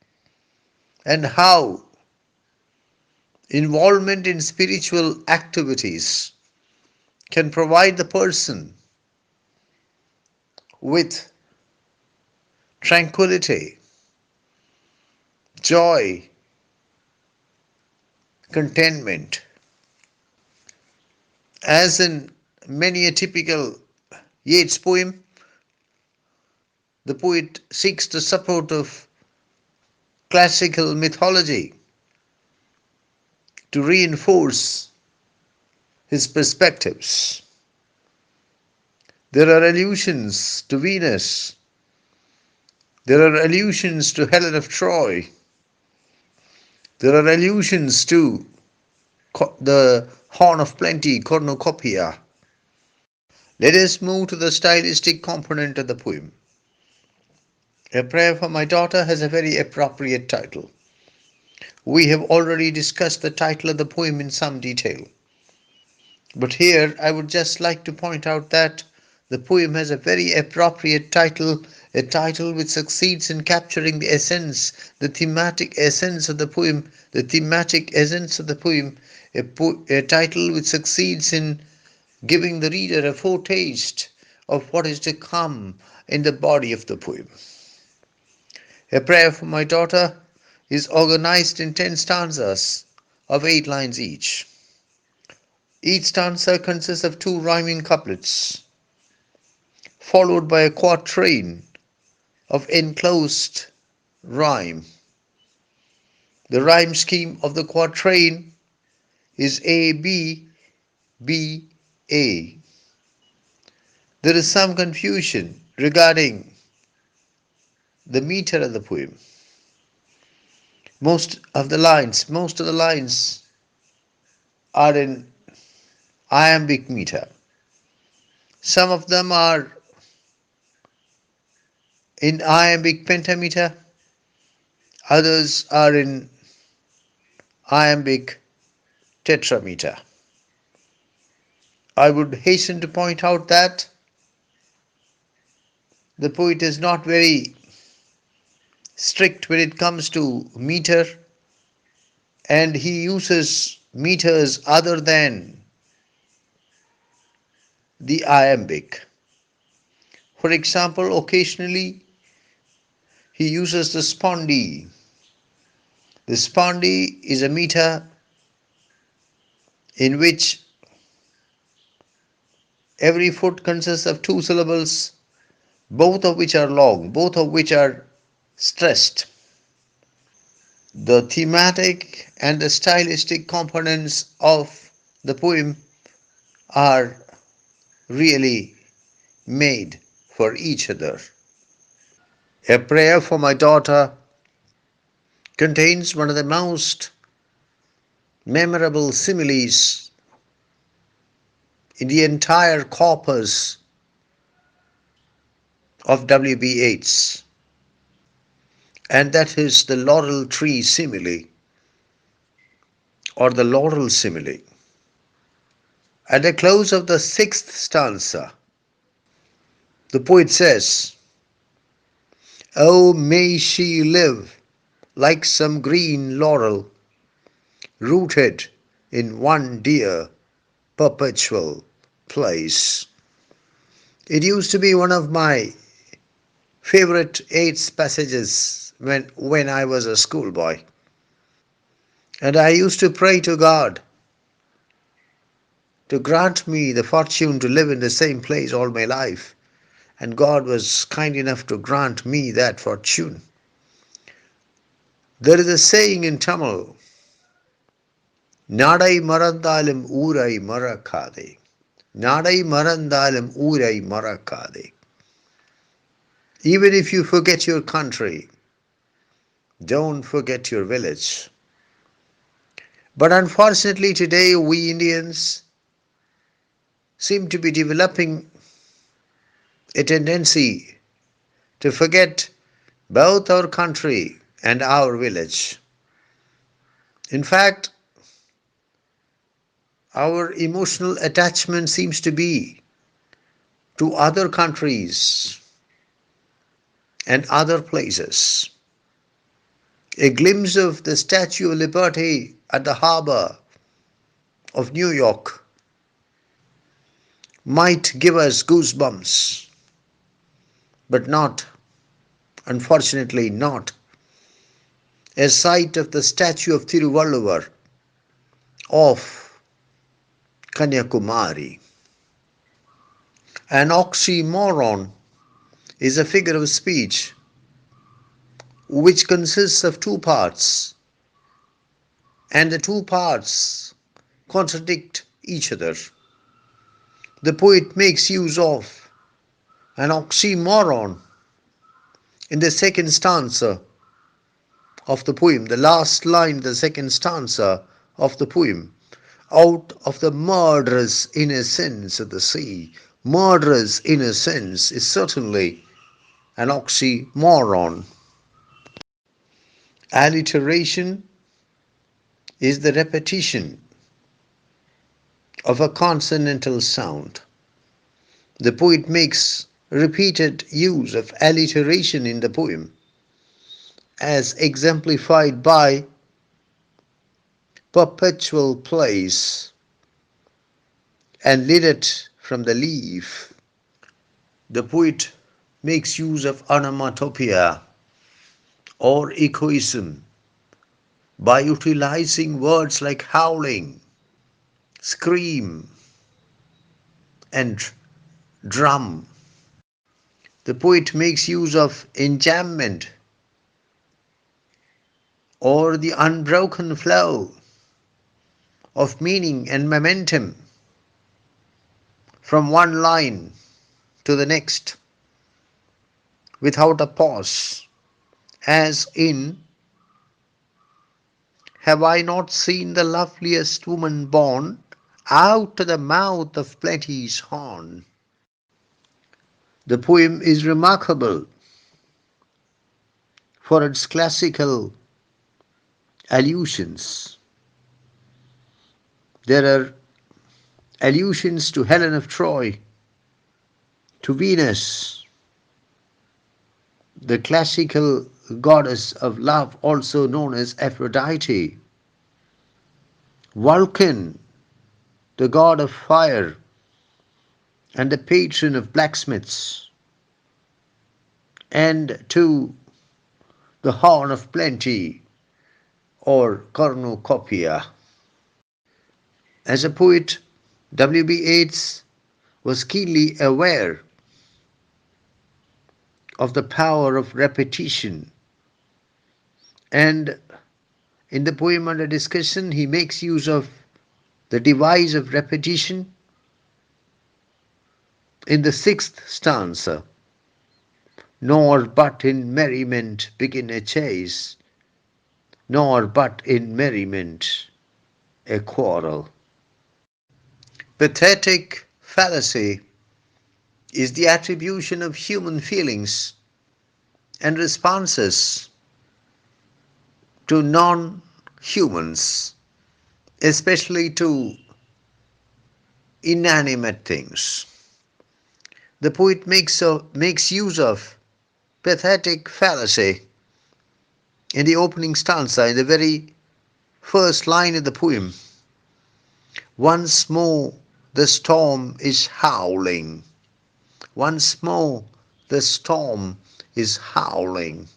and how involvement in spiritual activities can provide the person with tranquility, joy, contentment. As in many a typical Yeats poem, the poet seeks the support of classical mythology to reinforce his perspectives. There are allusions to Venus, there are allusions to Helen of Troy, there are allusions to the Horn of Plenty, cornucopia. Let us move to the stylistic component of the poem. A Prayer for My Daughter has a very appropriate title. We have already discussed the title of the poem in some detail. But here I would just like to point out that the poem has a very appropriate title, a title which succeeds in capturing the essence, the thematic essence of the poem, the thematic essence of the poem, a title which succeeds in giving the reader a foretaste of what is to come in the body of the poem. A Prayer for My Daughter is organized in 10 stanzas of 8 lines each. Each stanza consists of 2 rhyming couplets, followed by a quatrain of enclosed rhyme. The rhyme scheme of the quatrain is A, B, B, A. There is some confusion regarding the meter of the poem. Most of the lines are in iambic meter. Some of them are in iambic pentameter, others are in iambic tetrameter. I would hasten to point out that the poet is not very strict when it comes to meter, and he uses meters other than the iambic. For example, occasionally he uses the spondee. The spondee is a meter in which every foot consists of 2 syllables, both of which are long, both of which are stressed. The thematic and the stylistic components of the poem are really made for each other. A Prayer for My Daughter contains one of the most memorable similes in the entire corpus of W.B. Yeats, and that is the laurel tree simile or the laurel simile. At the close of the 6th stanza, the poet says, "Oh, may she live like some green laurel, rooted in one dear perpetual place." It used to be one of my favorite Yeats passages when I was a schoolboy. And I used to pray to God to grant me the fortune to live in the same place all my life. And God was kind enough to grant me that fortune. There is a saying in Tamil, "Nadai marandalum oorai marakade." Nadai marandalum urai marakade. Even if you forget your country, don't forget your village. But unfortunately, today we Indians seem to be developing a tendency to forget both our country and our village. In fact, our emotional attachment seems to be to other countries and other places. A glimpse of the Statue of Liberty at the harbor of New York might give us goosebumps, but not, unfortunately, not a sight of the statue of Thiruvalluvar of Kanyakumari. An oxymoron is a figure of speech which consists of two parts, and the two parts contradict each other. The poet makes use of an oxymoron in the second stanza of the poem, the last line, the second stanza of the poem. Out of the murderous innocence of the sea. Murderous innocence is certainly an oxymoron. Alliteration is the repetition of a consonantal sound. The poet makes repeated use of alliteration in the poem, as exemplified by perpetual place and linnet from the leaf. The poet makes use of onomatopoeia or echoism by utilizing words like howling, scream, and drum. The poet makes use of enjambment or the unbroken flow of meaning and momentum from one line to the next without a pause, as in, have I not seen the loveliest woman born out of the mouth of plenty's horn? The poem is remarkable for its classical allusions. There are allusions to Helen of Troy, to Venus, the classical goddess of love, also known as Aphrodite, Vulcan, the god of fire and the patron of blacksmiths, and to the horn of plenty or cornucopia. As a poet, W.B. Yeats was keenly aware of the power of repetition, and in the poem under discussion he makes use of the device of repetition in the sixth stanza. Nor but in merriment begin a chase, nor but in merriment a quarrel. Pathetic fallacy is the attribution of human feelings and responses to non-humans, especially to inanimate things. The poet makes use of pathetic fallacy in the opening stanza, in the very first line of the poem. Once more the storm is howling. Once more the storm is howling.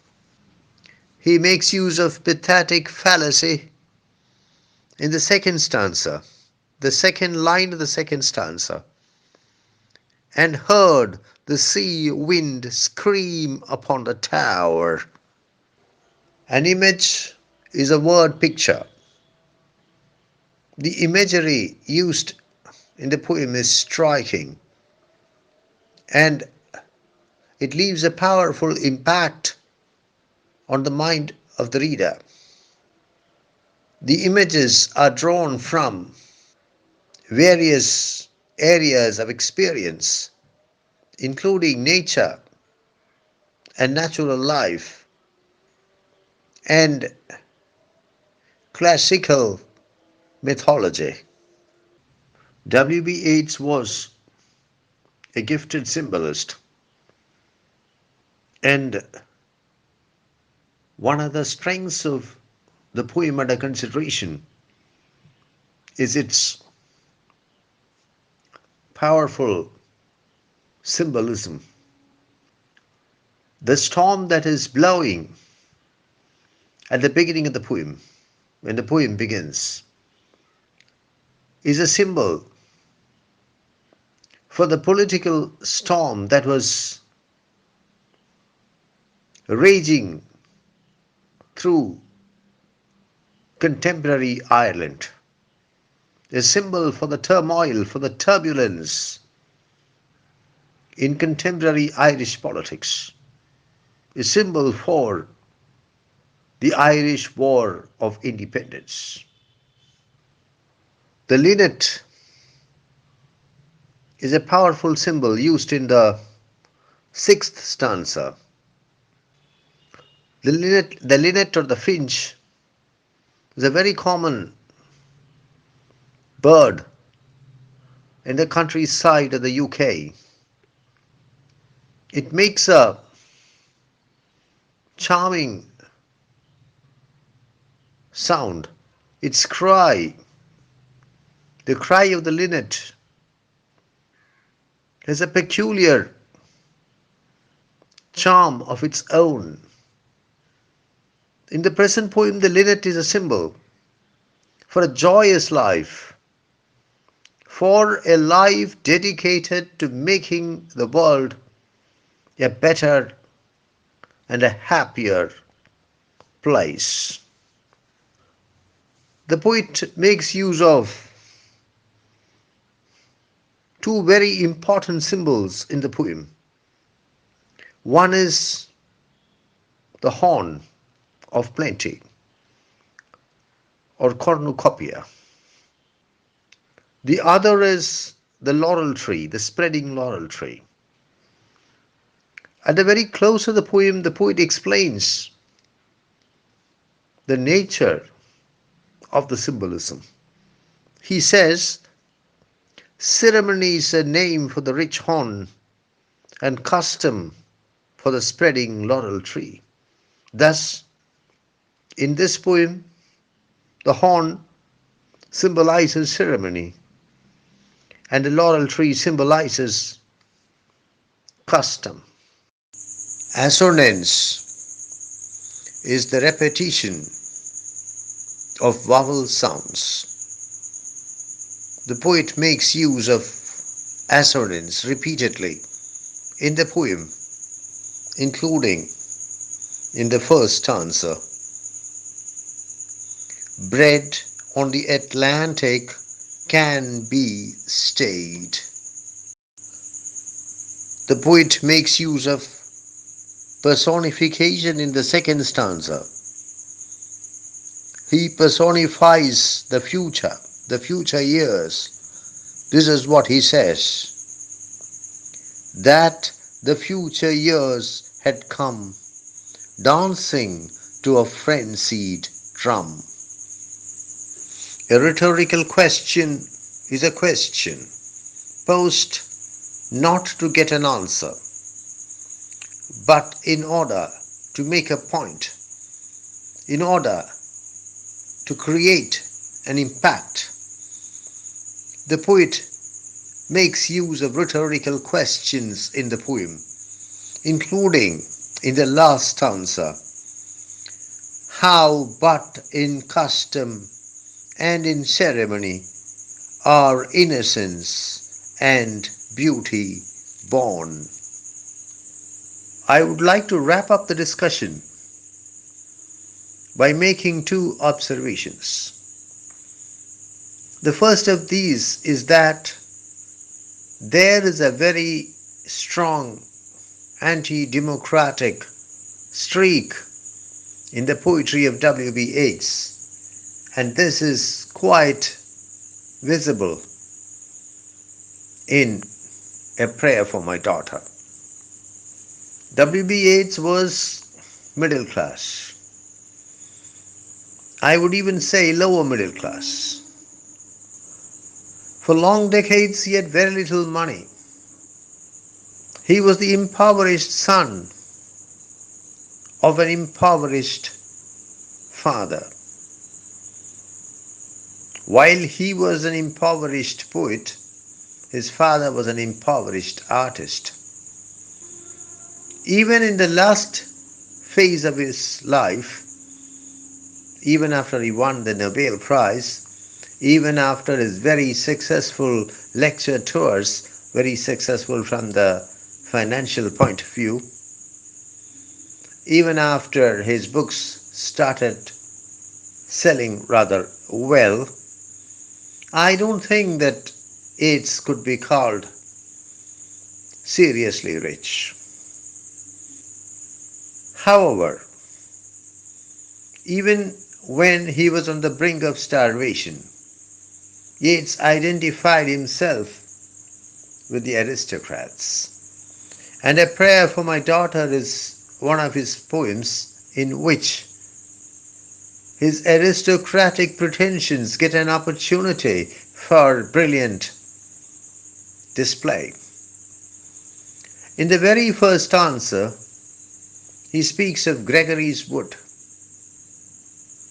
He makes use of pathetic fallacy in the second stanza, the second line of the second stanza. And heard the sea wind scream upon the tower. An image is a word picture. The imagery used in the poem is striking, and it leaves a powerful impact on the mind of the reader. The images are drawn from various areas of experience, including nature and natural life and classical mythology. W.B. Yeats was a gifted symbolist, and one of the strengths of the poem under consideration is its powerful symbolism. The storm that is blowing at the beginning of the poem, when the poem begins, is a symbol for the political storm that was raging through contemporary Ireland, a symbol for the turmoil, for the turbulence in contemporary Irish politics, a symbol for the Irish War of Independence. The linnet is a powerful symbol used in the sixth stanza. The linnet or the finch is a very common bird in the countryside of the UK. It makes a charming sound. Its cry, the cry of the linnet, has a peculiar charm of its own. In the present poem, the linnet is a symbol for a joyous life, for a life dedicated to making the world a better and a happier place. The poet makes use of two very important symbols in the poem. One is the horn of plenty, or cornucopia. The other is the laurel tree, the spreading laurel tree. At the very close of the poet explains the nature of the symbolism. He says, ceremony is a name for the rich horn and custom for the spreading laurel tree. Thus, in this poem, the horn symbolizes ceremony and the laurel tree symbolizes custom. Assonance is the repetition of vowel sounds. The poet makes use of assonance repeatedly in the poem, including in the first stanza. Bread on the Atlantic can be stayed. The poet makes use of personification in the second stanza. He personifies the future years. This is what he says, that the future years had come, dancing to a frenzied drum. A rhetorical question is a question posed not to get an answer, but in order to make a point, in order to create an impact. The poet makes use of rhetorical questions in the poem, including in the last stanza. How but in custom and in ceremony are innocence and beauty born. I would like to wrap up the discussion by making two observations. The first of these is that There is a very strong anti-democratic streak in the poetry of W.B. Yeats, and this is quite visible in A Prayer for My Daughter. W.B. Yeats was middle class. I would even say lower middle class. For long decades, he had very little money. He was the impoverished son of an impoverished father. While he was an impoverished poet, his father was an impoverished artist. Even in the last phase of his life, even after he won the Nobel Prize, even after his very successful lecture tours, very successful from the financial point of view, even after his books started selling rather well, I don't think that Yeats could be called seriously rich. However, even when he was on the brink of starvation, Yeats identified himself with the aristocrats. And A Prayer for My Daughter is one of his poems in which his aristocratic pretensions get an opportunity for brilliant display. In the very first stanza, he speaks of Gregory's wood,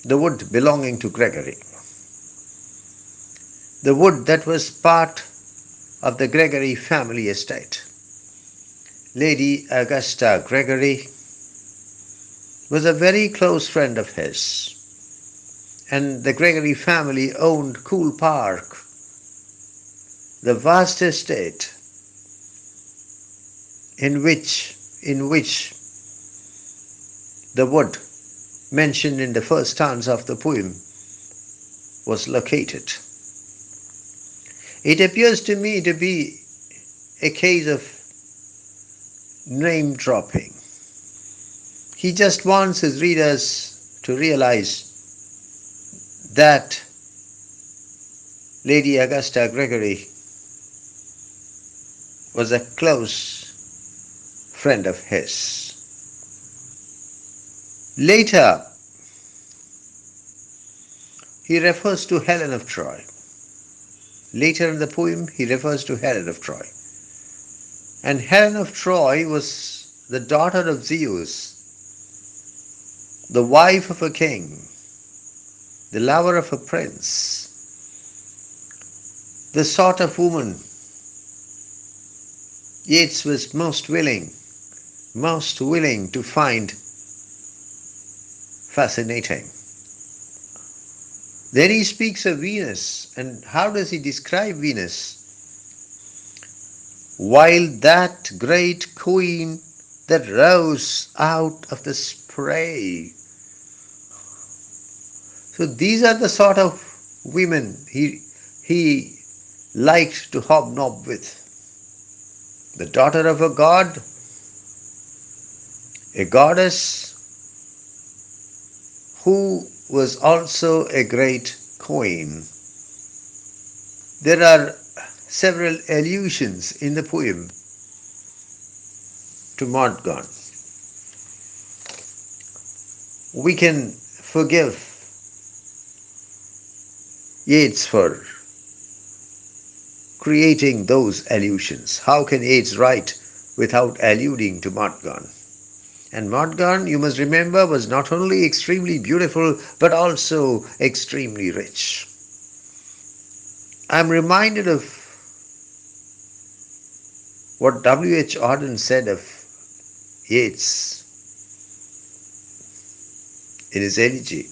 the wood belonging to Gregory, the wood that was part of the Gregory family estate. Lady Augusta Gregory was a very close friend of his, and the Gregory family owned Cool Park, the vast estate in which the wood mentioned in the first stanza of the poem was located. It appears to me to be a case of name dropping. He just wants his readers to realize that Lady Augusta Gregory was a close friend of his. Later, he refers to Helen of Troy. Later in the poem, he refers to Helen of Troy. And Helen of Troy was the daughter of Zeus, the wife of a king, the lover of a prince, the sort of woman Yeats was most willing to find fascinating. Then he speaks of Venus, and how does he describe Venus? While that great queen that rose out of the spray. So these are the sort of women he liked to hobnob with. The daughter of a god, a goddess who was also a great queen. There are several allusions in the poem to Morgan. We can forgive Yeats for creating those allusions. How can Yeats write without alluding to Morgan? And Morgan, you must remember, was not only extremely beautiful but also extremely rich. I'm reminded of what W.H. Auden said of Yeats in his elegy,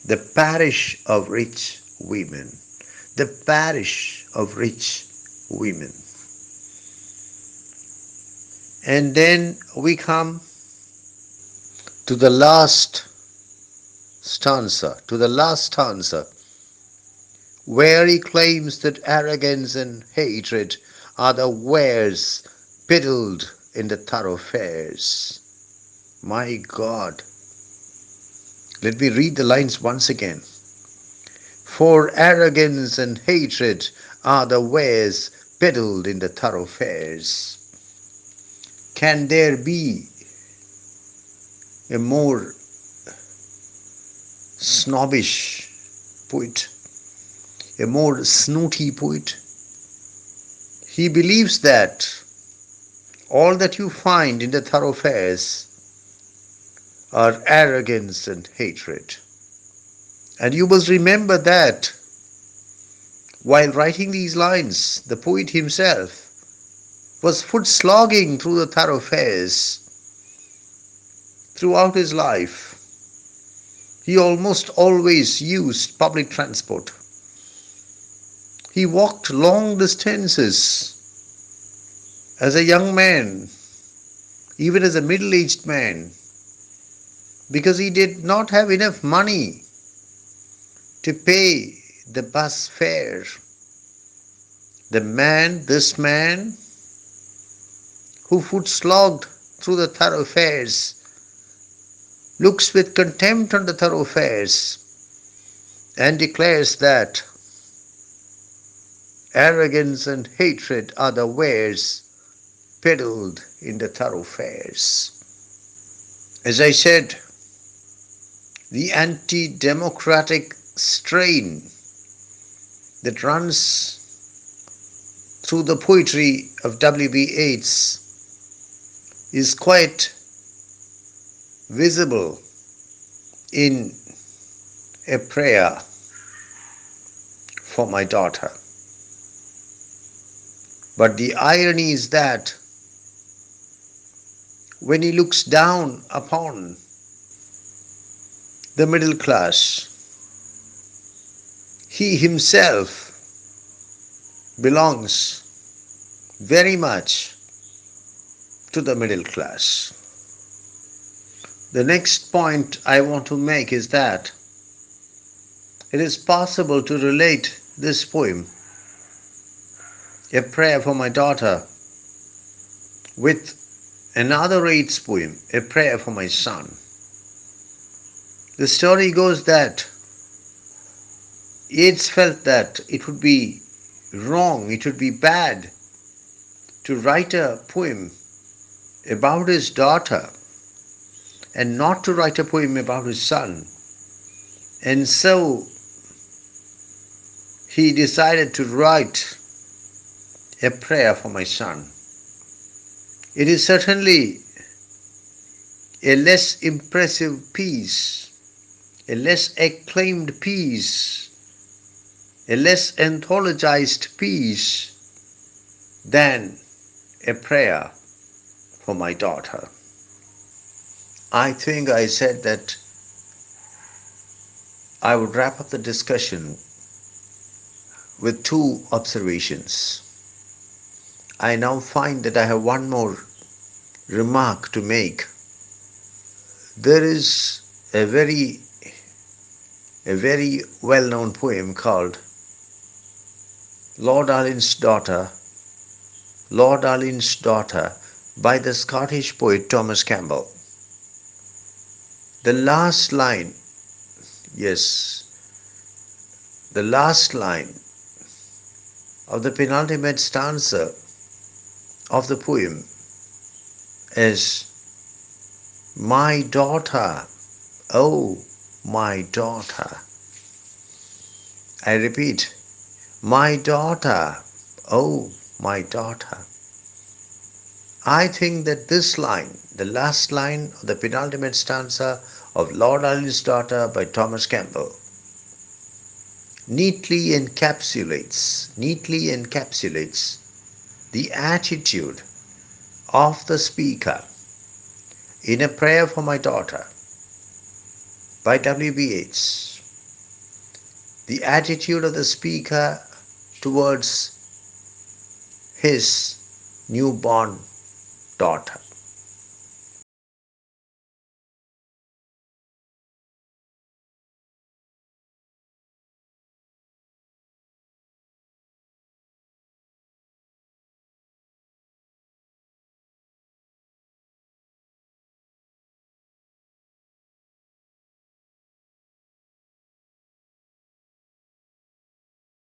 the parish of rich women. The parish of rich women. And then we come to the last stanza, where he claims that arrogance and hatred are the wares peddled in the thoroughfares. My God, let me read the lines once again. For arrogance and hatred are the wares peddled in the thoroughfares. Can there be a more snobbish poet, a more snooty poet? He believes that all that you find in the thoroughfares are arrogance and hatred. And you must remember that while writing these lines, the poet himself was foot slogging through the thoroughfares throughout his life. He almost always used public transport. He walked long distances as a young man, even as a middle-aged man, because he did not have enough money to pay the bus fare. This man who foot slogged through the thoroughfares looks with contempt on the thoroughfares and declares that arrogance and hatred are the wares peddled in the thoroughfares. As I said, the anti-democratic strain that runs through the poetry of W.B. Yeats is quite visible in A Prayer for My Daughter. But the irony is that when he looks down upon the middle class, he himself belongs very much to the middle class. The next point I want to make is that it is possible to relate this poem, A Prayer for My Daughter, with another Yeats poem, A Prayer for My Son. The story goes that Yeats felt that it would be wrong, it would be bad to write a poem about his daughter and not to write a poem about his son. And so he decided to write A Prayer for My Son. It is certainly a less impressive piece, a less acclaimed piece, a less anthologized piece than A Prayer for My Daughter. I think I said that I would wrap up the discussion with two observations. I now find that I have one more remark to make. There is a very well-known poem called Lord Arlen's Daughter by the Scottish poet Thomas Campbell. The last line, yes, the last line of the penultimate stanza of the poem is, my daughter, oh my daughter. I repeat, my daughter, oh my daughter. I think that this line, the last line of the penultimate stanza of Lord Arlen's Daughter by Thomas Campbell, neatly encapsulates the attitude of the speaker in A Prayer for My Daughter by W.B. Yeats. The attitude of the speaker towards his newborn daughter.